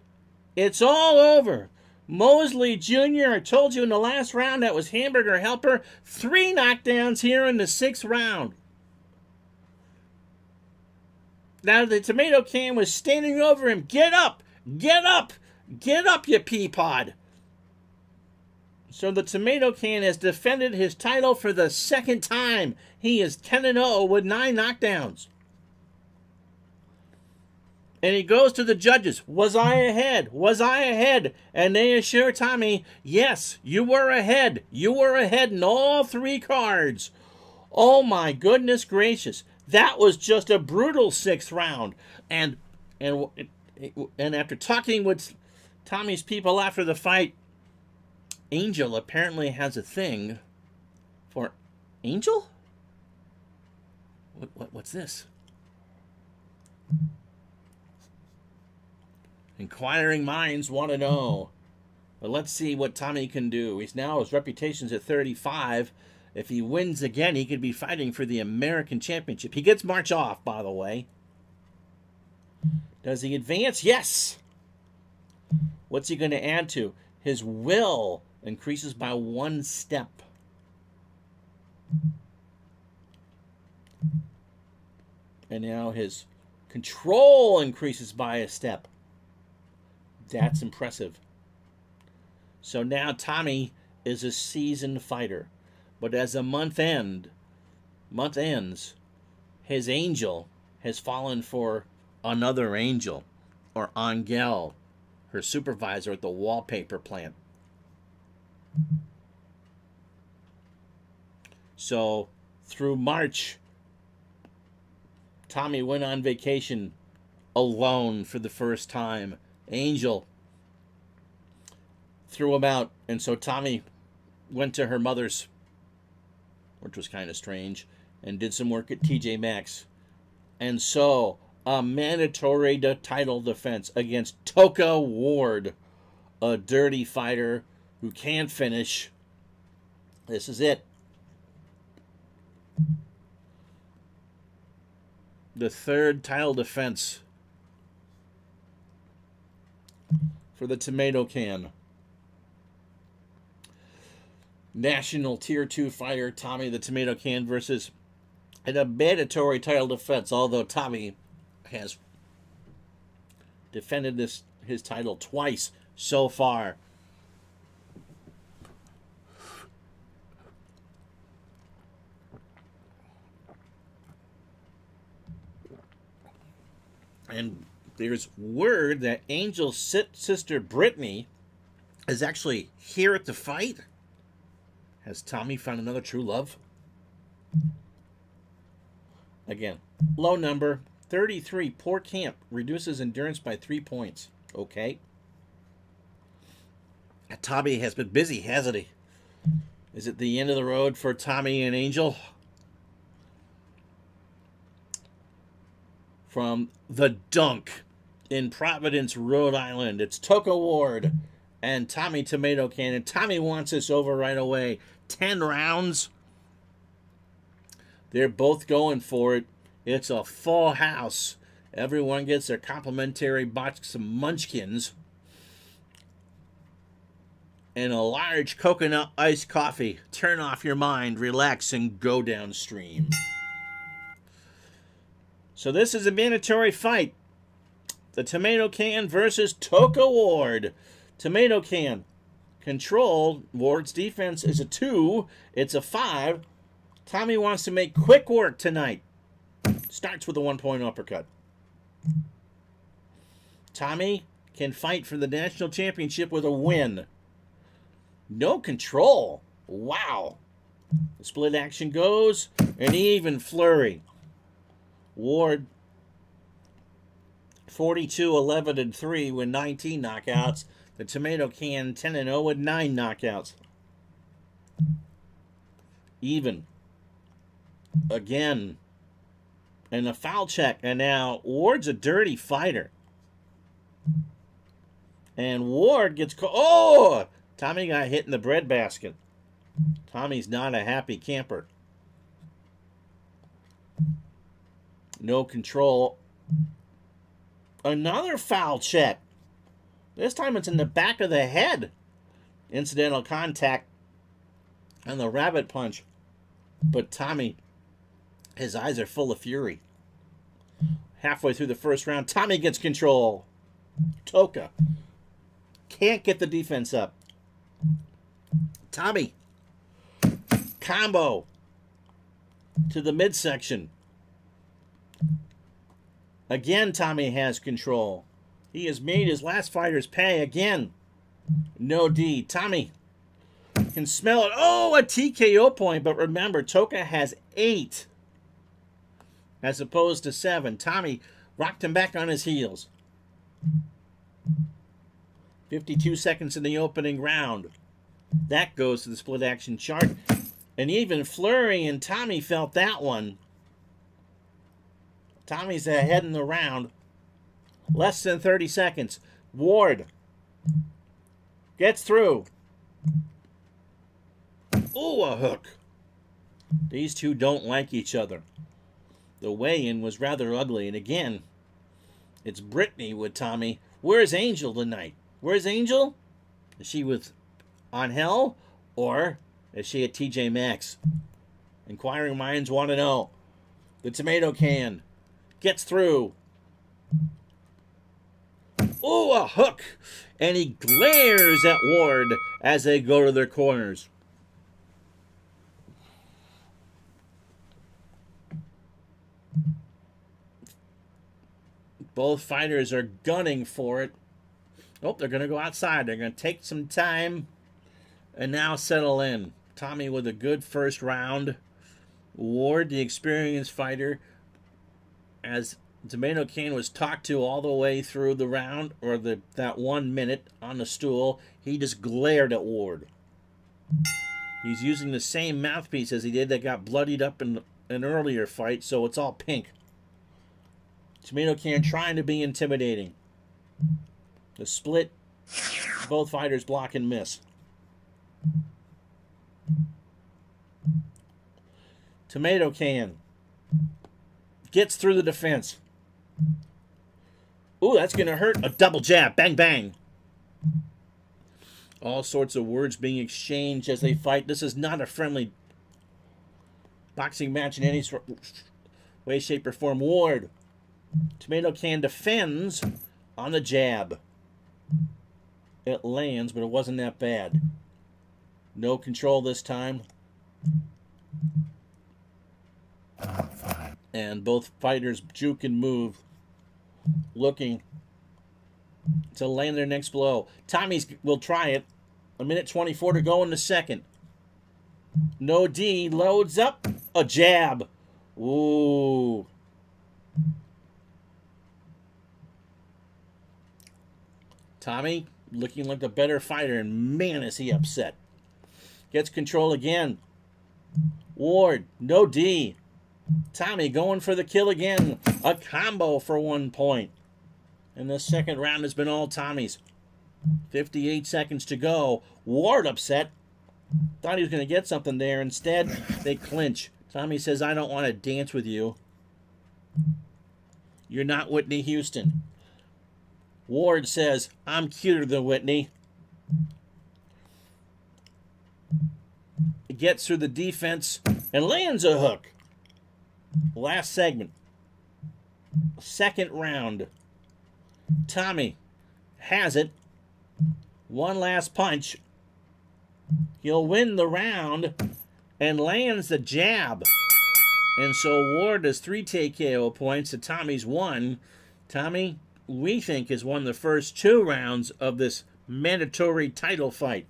It's all over. Mosley Jr., I told you in the last round that was Hamburger Helper. 3 knockdowns here in the 6th round. Now the Tomatocan was standing over him. Get up. Get up. Get up, you pea pod. So the Tomatocan has defended his title for the 2nd time. He is 10-0 with 9 knockdowns. And he goes to the judges. Was I ahead? Was I ahead? And they assure Tommy, yes, you were ahead. You were ahead in all 3 cards. Oh my goodness gracious. That was just a brutal 6th round. And after talking with Tommy's people after the fight, Angel apparently has a thing for... Angel? What's this? Inquiring minds want to know. But let's see what Tommy can do. His reputation's at 35. If he wins again, he could be fighting for the American Championship. He gets March off, by the way. Does he advance? Yes! What's he going to add to? His will increases by 1 step. And now his control increases by a step. That's impressive. So now Tommy is a seasoned fighter. But as the month ends, his angel has fallen for another angel, or Angel, her supervisor at the wallpaper plant. So through March, Tommy went on vacation alone for the first time. Angel threw him out, and so Tommy went to her mother's, which was kind of strange, and did some work at TJ Maxx. And so, a mandatory title defense against Toka Ward, a dirty fighter who can't finish. This is it. The third title defense for the Tomatocan. National Tier 2 fighter Tommy the Tomatocan versus a mandatory title defense, although Tommy has defended his title twice so far. And there's word that Angel's sister Brittany is actually here at the fight. Has Tommy found another true love? Again, low number, 33, poor camp, reduces endurance by 3 points. Okay. Tommy has been busy, hasn't he? Is it the end of the road for Tommy and Angel? From the Dunk in Providence, Rhode Island, it's Toka Ward and Tommy Tomatocan. And Tommy wants this over right away. 10 rounds. They're both going for it. It's a full house. Everyone gets their complimentary box of munchkins and a large coconut iced coffee. Turn off your mind, relax, and go downstream. So this is a mandatory fight. The Tomatocan versus Toka Ward. Tomatocan control. Ward's defense is a 2. It's a 5. Tommy wants to make quick work tonight. Starts with a 1-point uppercut. Tommy can fight for the national championship with a win. No control. Wow. The split action goes. An even flurry. Ward 42-11-3 with 19 knockouts. The Tomatocan 10-0 with 9 knockouts. Even. Again. And a foul check. And now Ward's a dirty fighter. And Ward gets caught. Oh! Tommy got hit in the breadbasket. Tommy's not a happy camper. No control. Another foul check. This time it's in the back of the head. Incidental contact and the rabbit punch. But Tommy, his eyes are full of fury. Halfway through the first round, Tommy gets control. Toka can't get the defense up. Tommy, combo to the midsection. Again, Tommy has control. He has made his last fighters pay again. No D. Tommy can smell it. Oh, a TKO point. But remember, Toka has 8 as opposed to 7. Tommy rocked him back on his heels. 52 seconds in the opening round. That goes to the split action chart. And even Flurry and Tommy felt that one. Tommy's ahead in the round. Less than 30 seconds. Ward gets through. Ooh, a hook. These two don't like each other. The weigh-in was rather ugly. And again, it's Brittany with Tommy. Where's Angel tonight? Where's Angel? Is she on Hell? Or is she at TJ Maxx? Inquiring minds want to know. The Tomatocan gets through. Ooh, a hook. And he glares at Ward as they go to their corners. Both fighters are gunning for it. Oh, they're going to go outside. They're going to take some time and now settle in. Tommy with a good first round. Ward, the experienced fighter, has Tomatocan was talked to all the way through the round, or that 1 minute on the stool. He just glared at Ward. He's using the same mouthpiece as he did that got bloodied up in an earlier fight, so it's all pink. Tomatocan trying to be intimidating. The split, both fighters block and miss. Tomatocan gets through the defense. Ooh, that's going to hurt. A double jab. Bang, bang. All sorts of words being exchanged as they fight. This is not a friendly boxing match in any way, shape, or form. Ward. Tomatocan defends on the jab. It lands, but it wasn't that bad. No control this time. And both fighters juke and move, looking to land their next blow. Tommy's will try it. 1:24 to go in the second. No D, loads up, a jab. Ooh. Tommy looking like the better fighter, and man, is he upset. Gets control again. Ward, no D. Tommy going for the kill again. A combo for 1 point. And the second round has been all Tommy's. 58 seconds to go. Ward upset. Thought he was going to get something there. Instead, they clinch. Tommy says, I don't want to dance with you. You're not Whitney Houston. Ward says, I'm cuter than Whitney. He gets through the defense and lands a hook. Last segment. Second round. Tommy has it. One last punch. He'll win the round and lands the jab. And so Ward has 3 TKO points to Tommy's 1. Tommy, we think, has won the first 2 rounds of this mandatory title fight.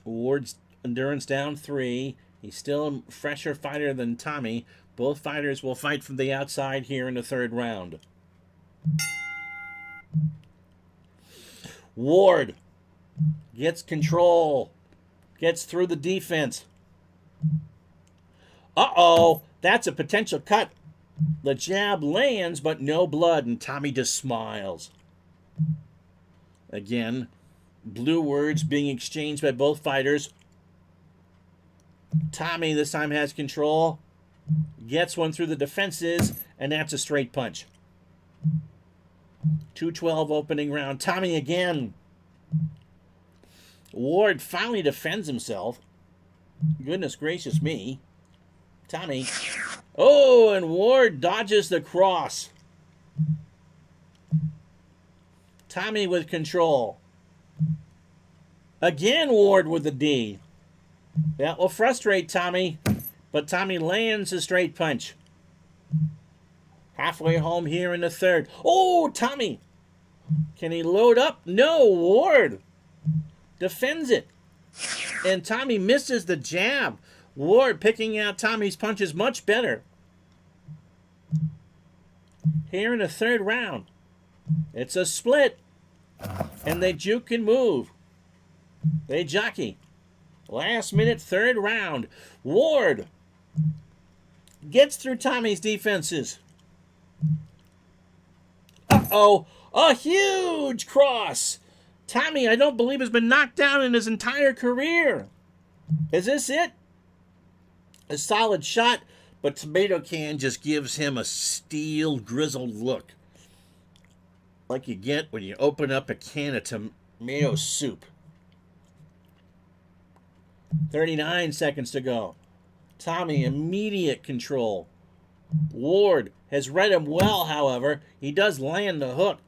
Ward's endurance down 3. He's still a fresher fighter than Tommy. Both fighters will fight from the outside here in the third round. Ward gets control. Gets through the defense. Uh-oh. That's a potential cut. The jab lands, but no blood, and Tommy just smiles. Again, blue words being exchanged by both fighters. Tommy this time has control. Gets one through the defenses, and that's a straight punch. 2:12 opening round. Tommy again. Ward finally defends himself. Goodness gracious me. Tommy. Oh, and Ward dodges the cross. Tommy with control. Again, Ward with the D. That will frustrate Tommy, but Tommy lands a straight punch. Halfway home here in the third. Oh, Tommy. Can he load up? No, Ward defends it. And Tommy misses the jab. Ward picking out Tommy's punches much better. Here in the third round. It's a split. And they juke and move. They jockey. Last minute, third round. Ward gets through Tommy's defenses. Uh-oh. A huge cross. Tommy, I don't believe, has been knocked down in his entire career. Is this it? A solid shot, but Tomatocan just gives him a steel, grizzled look. Like you get when you open up a can of tomato soup. 39 seconds to go. Tommy, immediate control. Ward has read him well, however. He does land the hook.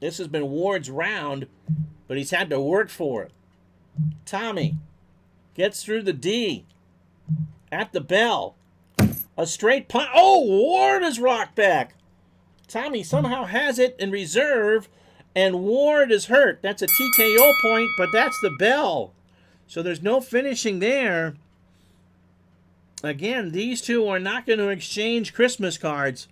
This has been Ward's round, but he's had to work for it. Tommy gets through the D. At the bell. A straight punch. Oh, Ward is rocked back. Tommy somehow has it in reserve, and Ward is hurt. That's a TKO point, but that's the bell. So there's no finishing there. Again, these two are not going to exchange Christmas cards.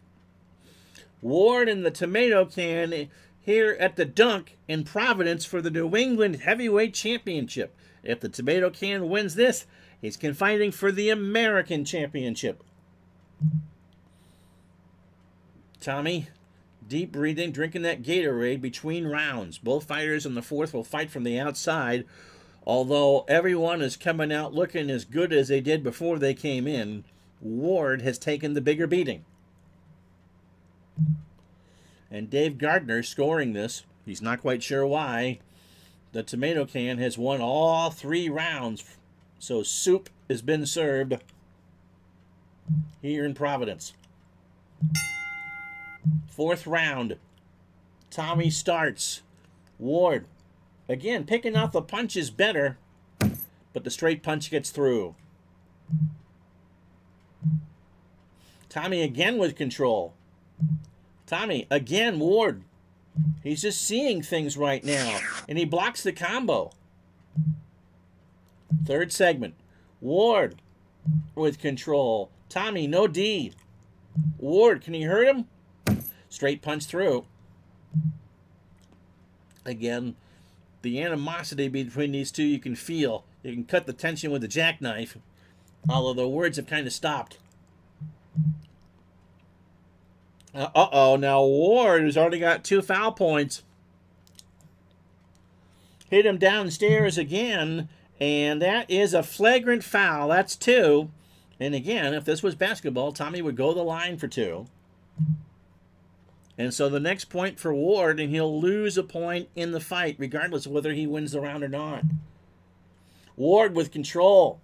Ward and the Tomatocan here at the Dunk in Providence for the New England Heavyweight Championship. If the Tomatocan wins this, he's fighting for the American Championship. Tommy, deep breathing, drinking that Gatorade between rounds. Both fighters in the fourth will fight from the outside, although everyone is coming out looking as good as they did before they came in. Ward has taken the bigger beating. And Dave Gardner scoring this. He's not quite sure why. The Tomatocan has won all 3 rounds. So soup has been served here in Providence. 4th round. Tommy starts. Ward, again, picking out the punches better, but the straight punch gets through. Tommy again with control. Tommy, again, Ward. He's just seeing things right now, and he blocks the combo. 3rd segment. Ward with control. Tommy, no D. Ward, can he hurt him? Straight punch through. Again, the animosity between these two you can feel. You can cut the tension with the jackknife, although the words have kind of stopped. Uh-oh, now Ward has already got 2 foul points. Hit him downstairs again, and that is a flagrant foul. That's 2. And again, if this was basketball, Tommy would go the line for 2. And so the next point for Ward, and he'll lose a point in the fight, regardless of whether he wins the round or not. Ward with control.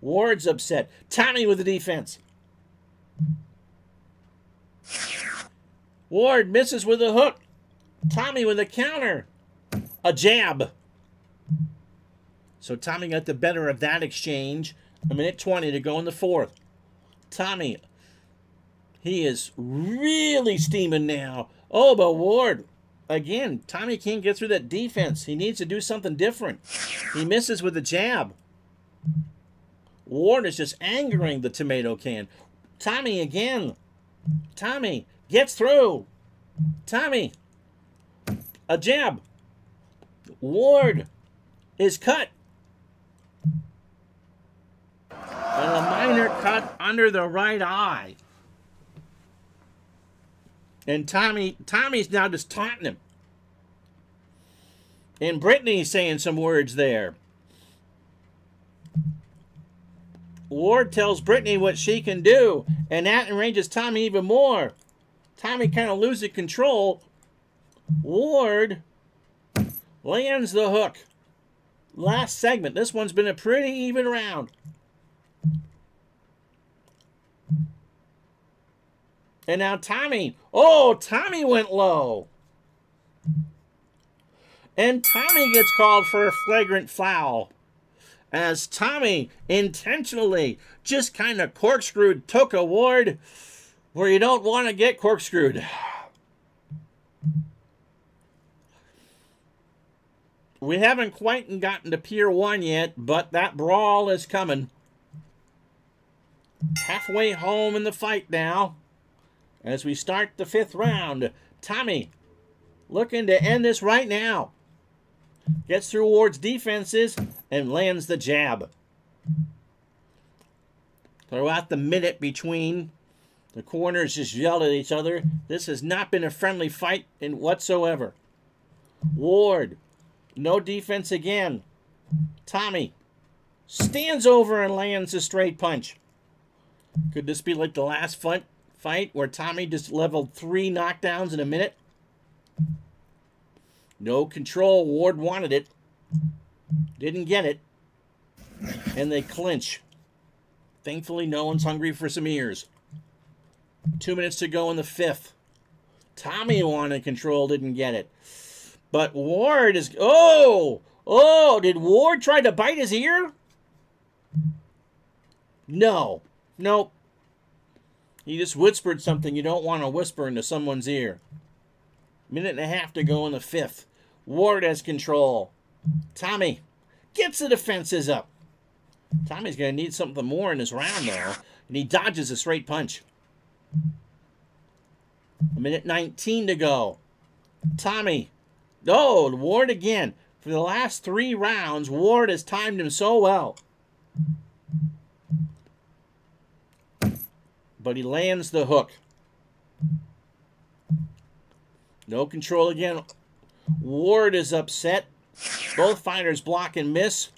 Ward's upset. Tommy with the defense. Ward misses with a hook. Tommy with a counter. A jab. So Tommy got the better of that exchange. 1:20 to go in the 4th. Tommy, he is really steaming now. Oh, but Ward, again, Tommy can't get through that defense. He needs to do something different. He misses with a jab. Ward is just angering the Tomatocan. Tommy again. Tommy gets through. Tommy, a jab. Ward is cut. And a minor cut under the right eye. And Tommy's now just taunting him. And Brittany's saying some words there. Ward tells Brittany what she can do, and that enrages Tommy even more. Tommy kind of loses control. Ward lands the hook. Last segment. This one's been a pretty even round. And now Tommy. Oh, Tommy went low. And Tommy gets called for a flagrant foul, as Tommy intentionally just kind of corkscrewed Toka Ward where you don't want to get corkscrewed. We haven't quite gotten to Pier 1 yet, but that brawl is coming. Halfway home in the fight now, as we start the 5th round. Tommy looking to end this right now. Gets through Ward's defenses and lands the jab. Throughout the minute between, the corners just yelled at each other. This has not been a friendly fight in whatsoever. Ward, no defense again. Tommy stands over and lands a straight punch. Could this be like the last fight where Tommy just leveled 3 knockdowns in a minute? No control. Ward wanted it. Didn't get it. And they clinch. Thankfully, no one's hungry for some ears. 2 minutes to go in the 5th. Tommy wanted control, didn't get it. But Ward is... Oh! Oh! Did Ward try to bite his ear? No. Nope. He just whispered something you don't want to whisper into someone's ear. 1.5 to go in the 5th. Ward has control. Tommy gets the defenses up. Tommy's going to need something more in this round, though. And he dodges a straight punch. 1:19 to go. Tommy. Oh, Ward again. For the last 3 rounds, Ward has timed him so well. But he lands the hook. No control again. Ward is upset. Both fighters block and miss.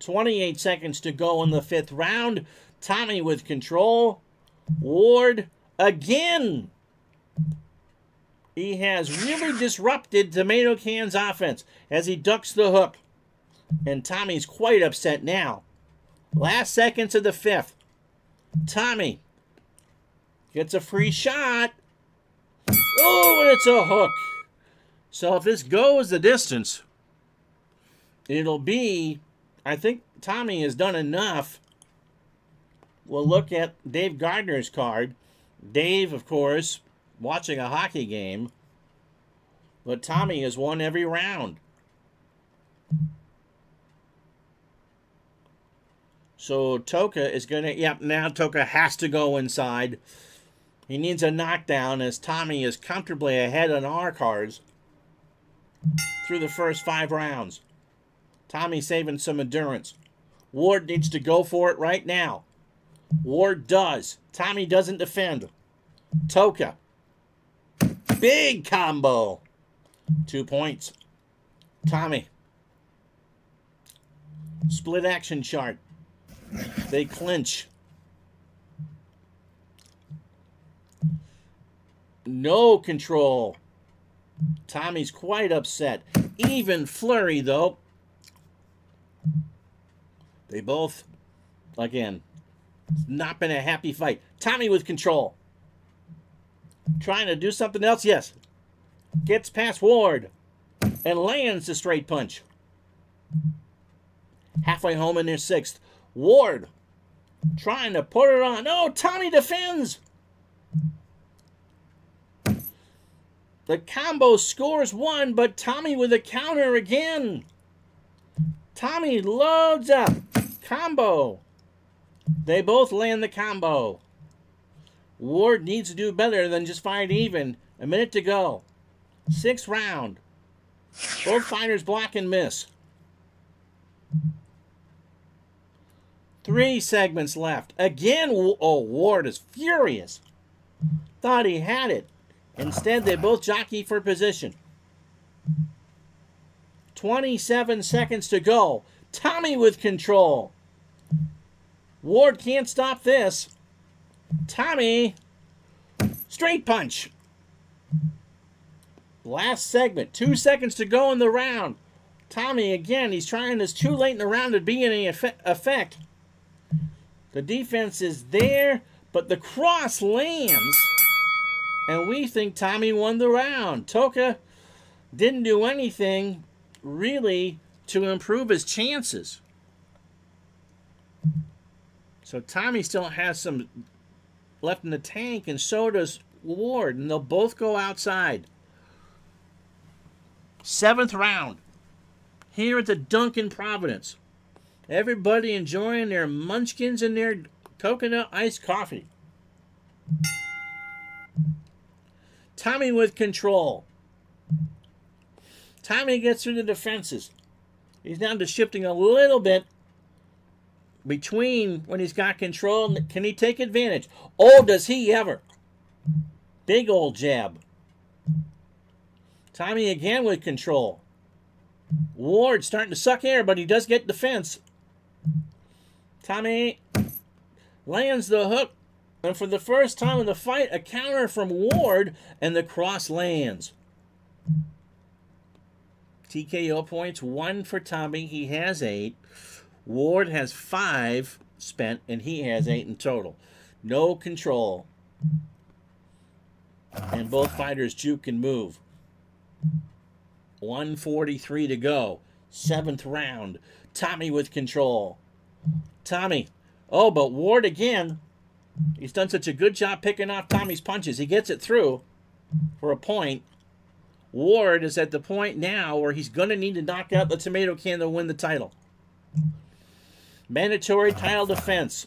28 seconds to go in the 5th round. Tommy with control. Ward again. He has really disrupted Tomatocan's offense as he ducks the hook. And Tommy's quite upset now. Last seconds of the 5th. Tommy gets a free shot. Oh, and it's a hook. So if this goes the distance, it'll be, I think Tommy has done enough. We'll look at Dave Gardner's card. Dave, of course, watching a hockey game. But Tommy has won every round. So Toka is going to, yep, now Toka has to go inside. He needs a knockdown as Tommy is comfortably ahead on our cards through the first 5 rounds. Tommy saving some endurance. Ward needs to go for it right now. Ward does. Tommy doesn't defend. Toka. Big combo. 2 points. Tommy. Split action chart. They clinch. No control. Tommy's quite upset. Even flurry, though. They both, again, it's not been a happy fight. Tommy with control. Trying to do something else, yes. Gets past Ward and lands the straight punch. Halfway home in their 6th. Ward trying to put it on. No, Tommy defends. The combo scores 1, but Tommy with a counter again. Tommy loads up. Combo. They both land the combo. Ward needs to do better than just fight even. A minute to go. 6th round. Both fighters block and miss. 3 segments left. Again, oh, Ward is furious. Thought he had it. Instead, they both jockey for position. 27 seconds to go. Tommy with control. Ward can't stop this. Tommy. Straight punch. Last segment. 2 seconds to go in the round. Tommy, again, he's trying this too late in the round to be any effect. The defense is there, but the cross lands. And we think Tommy won the round. Toka didn't do anything really to improve his chances. So Tommy still has some left in the tank, and so does Ward. And they'll both go outside. 7th round. Here at the Dunkin' Providence. Everybody enjoying their munchkins and their coconut iced coffee. Tommy with control. Tommy gets through the defenses. He's down to shifting a little bit between when he's got control. Can he take advantage? Oh, does he ever. Big old jab. Tommy again with control. Ward starting to suck air, but he does get defense. Tommy lands the hook. And for the first time in the fight, a counter from Ward, and the cross lands. TKO points, 1 for Tommy. He has 8. Ward has 5 spent, and he has 8 in total. No control. And both fighters juke and move. 1:43 to go. 7th round. Tommy with control. Tommy. Oh, but Ward again. He's done such a good job picking off Tommy's punches. He gets it through for a point. Ward is at the point now where he's going to need to knock out the Tomatocan to win the title. Mandatory title defense.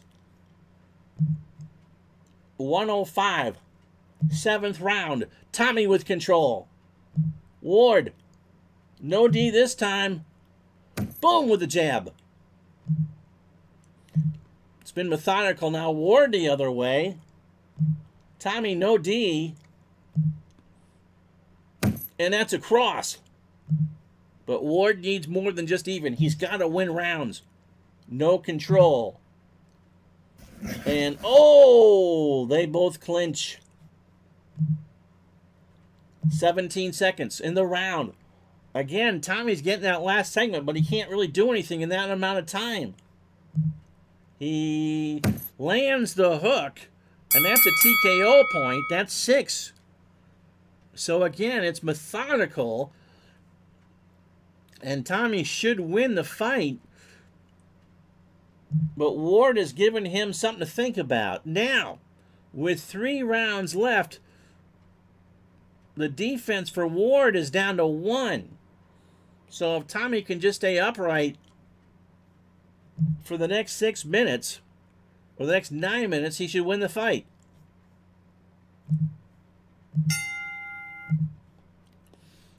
105. 7th round. Tommy with control. Ward. No D this time. Boom with the jab. It's been methodical now. Ward the other way. Tommy, no D. And that's a cross. But Ward needs more than just even. He's got to win rounds. No control. And, oh, they both clinch. 17 seconds in the round. Again, Tommy's getting that last segment, but he can't really do anything in that amount of time. He lands the hook, and that's a TKO point. That's 6. So, again, it's methodical. And Tommy should win the fight. But Ward has given him something to think about. Now, with 3 rounds left, the defense for Ward is down to 1. So if Tommy can just stay upright for the next 6 minutes, or the next 9 minutes, he should win the fight.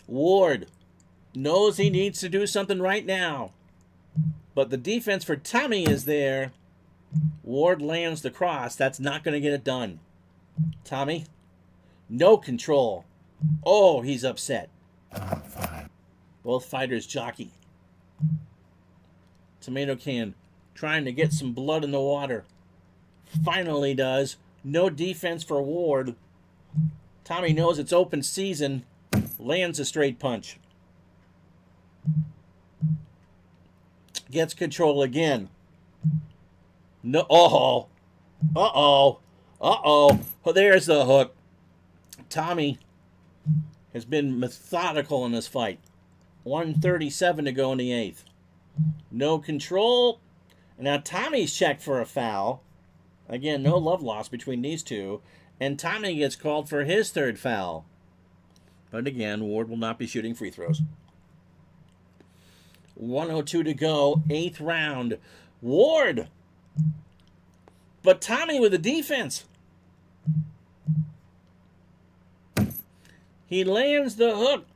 Ward knows he needs to do something right now. But the defense for Tommy is there. Ward lands the cross. That's not going to get it done. Tommy, no control. Oh, he's upset. Both fighters jockey. Tomatocan trying to get some blood in the water. Finally does. No defense for Ward. Tommy knows it's open season. Lands a straight punch. Gets control again. No. Uh-oh. Uh-oh. Uh-oh. Oh, there's the hook. Tommy has been methodical in this fight. 1:37 to go in the 8th. No control. Now Tommy's checked for a foul. Again, no love lost between these two. And Tommy gets called for his 3rd foul. But again, Ward will not be shooting free throws. 1:02 to go, 8th round. Ward. But Tommy with the defense. He lands the hook,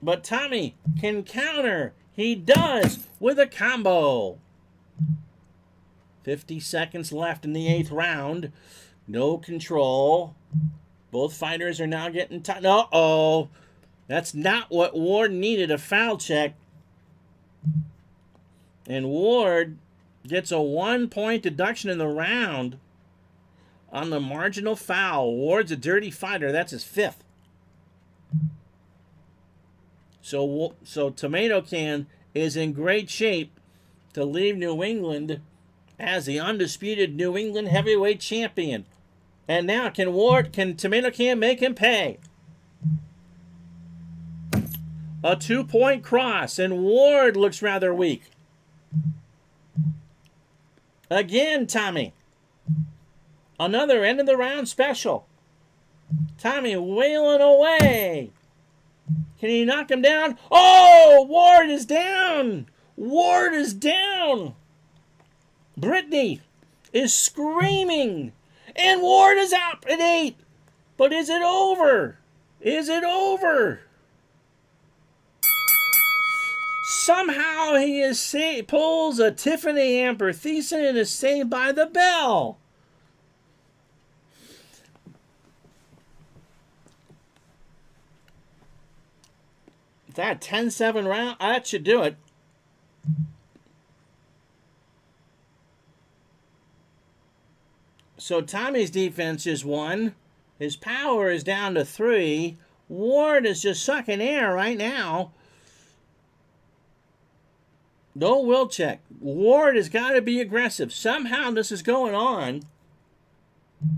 but Tommy can counter. He does with a combo. 50 seconds left in the 8th round. No control. Both fighters are now getting tight. Uh-oh. That's not what Ward needed, a foul check. And Ward gets a 1-point deduction in the round on the marginal foul. Ward's a dirty fighter. That's his 5th. So Tomatocan is in great shape to leave New England as the undisputed New England heavyweight champion. And now can Tomatocan make him pay? A 2-point cross, and Ward looks rather weak. Again, Tommy. Another end of the round special. Tommy wailing away. Can he knock him down? Oh, Ward is down. Ward is down. Brittany is screaming. And Ward is up at 8. But is it over? Is it over? Somehow he pulls a Tiffany Amber Thiessen and is saved by the bell. That 10-7 round, that should do it. So Tommy's defense is 1. His power is down to 3. Ward is just sucking air right now. No will check. Ward has got to be aggressive. Somehow this is going on.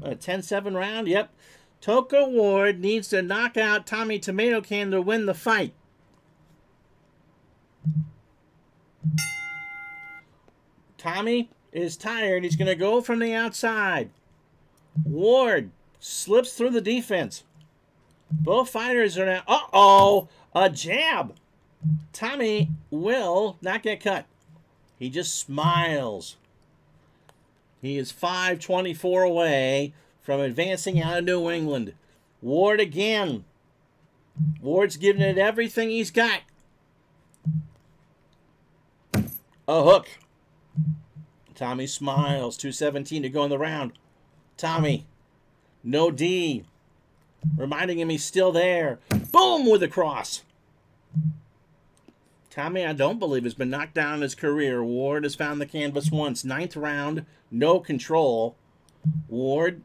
A 10-7 round, yep. Toka Ward needs to knock out Tommy Tomatocan to win the fight. Tommy is tired. He's going to go from the outside. Ward slips through the defense. Both fighters are now... Uh-oh! A jab! Tommy will not get cut. He just smiles. He is 5:24 away from advancing out of New England. Ward again. Ward's giving it everything he's got. A hook. Tommy smiles. 2:17 to go in the round. Tommy. No D. Reminding him he's still there. Boom with a cross. Tommy, I don't believe, has been knocked down in his career. Ward has found the canvas once. 9th round. No control. Ward.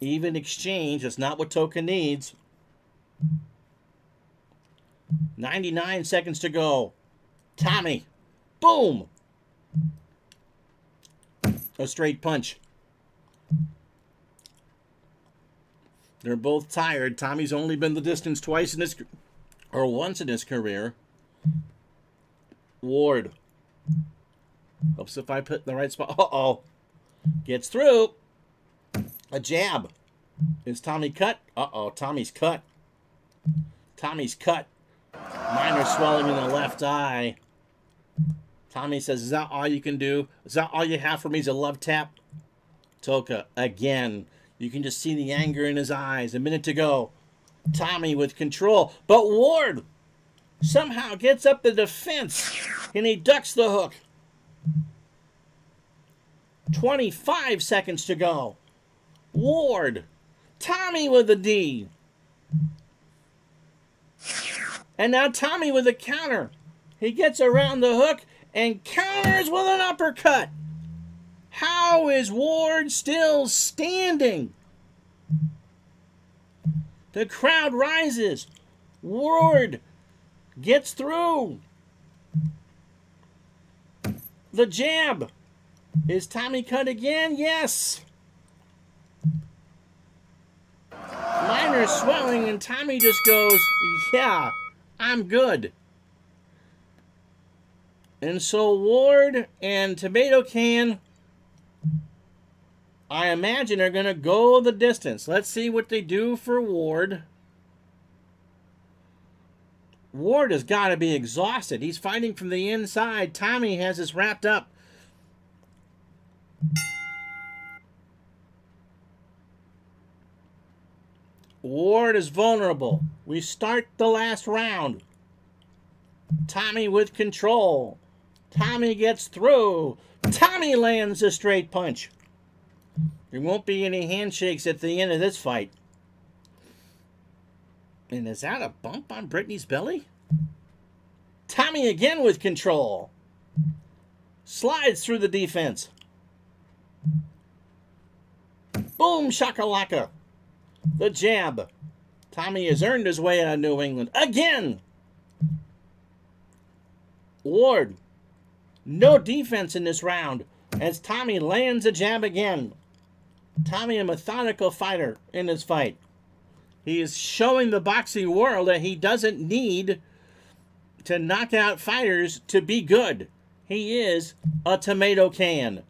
Even exchange. That's not what Toca needs. 99 seconds to go. Tommy. Boom. A straight punch. They're both tired. Tommy's only been the distance once in his career. Ward. Hopes if I put in the right spot. Uh-oh. Gets through. A jab. Is Tommy cut? Uh-oh. Tommy's cut. Tommy's cut. Minor swelling in the left eye. Tommy says, is that all you can do? Is that all you have for me is a love tap? Toca, again. You can just see the anger in his eyes. A minute to go. Tommy with control. But Ward somehow gets up the defense. And he ducks the hook. 25 seconds to go. Ward. Tommy with a D. And now Tommy with a counter. He gets around the hook and counters with an uppercut. How is Ward still standing? The crowd rises. Ward gets through. The jab. Is Tommy cut again? Yes. Minor swelling, and Tommy just goes, yeah, I'm good. And so Ward and Tomatocan, I imagine, are going to go the distance. Let's see what they do for Ward. Ward has got to be exhausted. He's fighting from the inside. Tommy has this wrapped up. Ward is vulnerable. We start the last round. Tommy with control. Tommy gets through. Tommy lands a straight punch. There won't be any handshakes at the end of this fight. And is that a bump on Brittany's belly? Tommy again with control. Slides through the defense. Boom shakalaka. The jab. Tommy has earned his way out of New England. Again. Ward. No defense in this round as Tommy lands a jab again. Tommy, a methodical fighter in this fight. He is showing the boxing world that he doesn't need to knock out fighters to be good. He is a tomato can.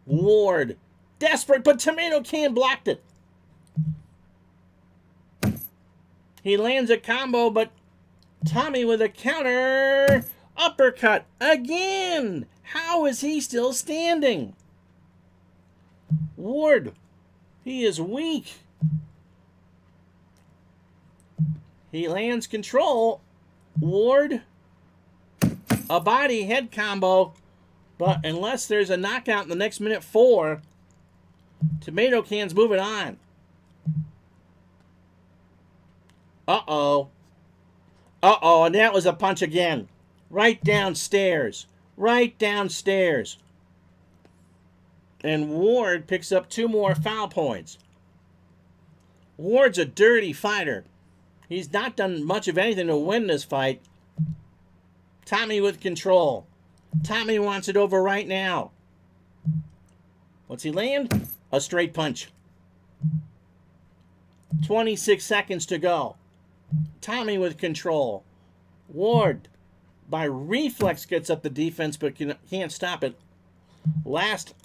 Ward. Desperate, but Tomatocan blocked it. He lands a combo, but Tommy with a counter uppercut again. How is he still standing? Ward, he is weak. He lands control. Ward, a body head combo, but unless there's a knockout in the next minute 4, Tomatocan's moving on. Uh-oh. Uh-oh, and that was a punch again. Right downstairs. Right downstairs. And Ward picks up 2 more foul points. Ward's a dirty fighter. He's not done much of anything to win this fight. Tommy with control. Tommy wants it over right now. What's he land? A straight punch. 26 seconds to go. Tommy with control. Ward, by reflex, gets up the defense, but can't stop it. Last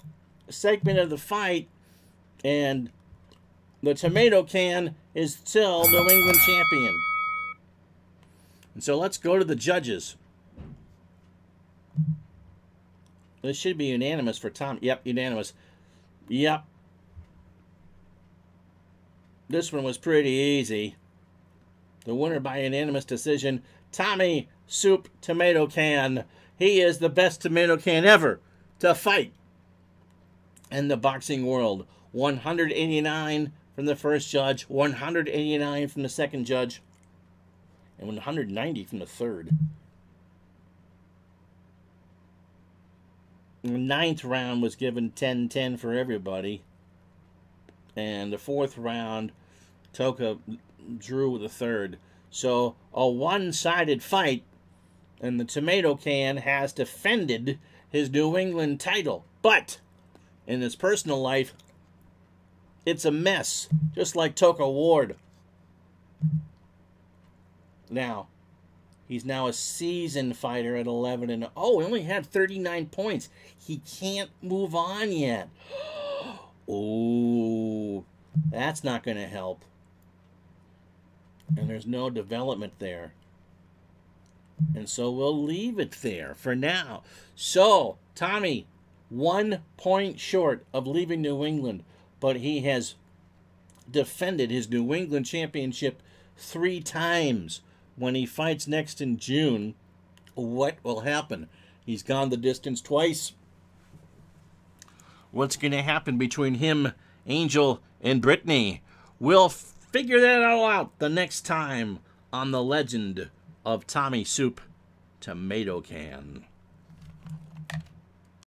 segment of the fight, and the Tomatocan is still New England champion. And so let's go to the judges. The This should be unanimous for Tom. Yep, unanimous. Yep. This one was pretty easy. The winner by unanimous decision, Tommy Soup Tomatocan. He is the best Tomatocan ever to fight in the boxing world. 189 from the first judge, 189 from the second judge, and 190 from the third. The ninth round was given 10-10 for everybody. And the fourth round, Toka drew the third. So a one-sided fight, and the Tomatocan has defended his New England title. But in his personal life, it's a mess, just like Toka Ward. Now, he's now a seasoned fighter at 11-0. He only had 39 points. He can't move on yet. Oh, that's not going to help. And there's no development there. And so we'll leave it there for now. So, Tommy, 1 point short of leaving New England, but he has defended his New England championship 3 times. When he fights next in June, what will happen? He's gone the distance twice. What's going to happen between him, Angel, and Brittany? We'll figure that all out the next time on The Legend of Tommy Soup Tomatocan.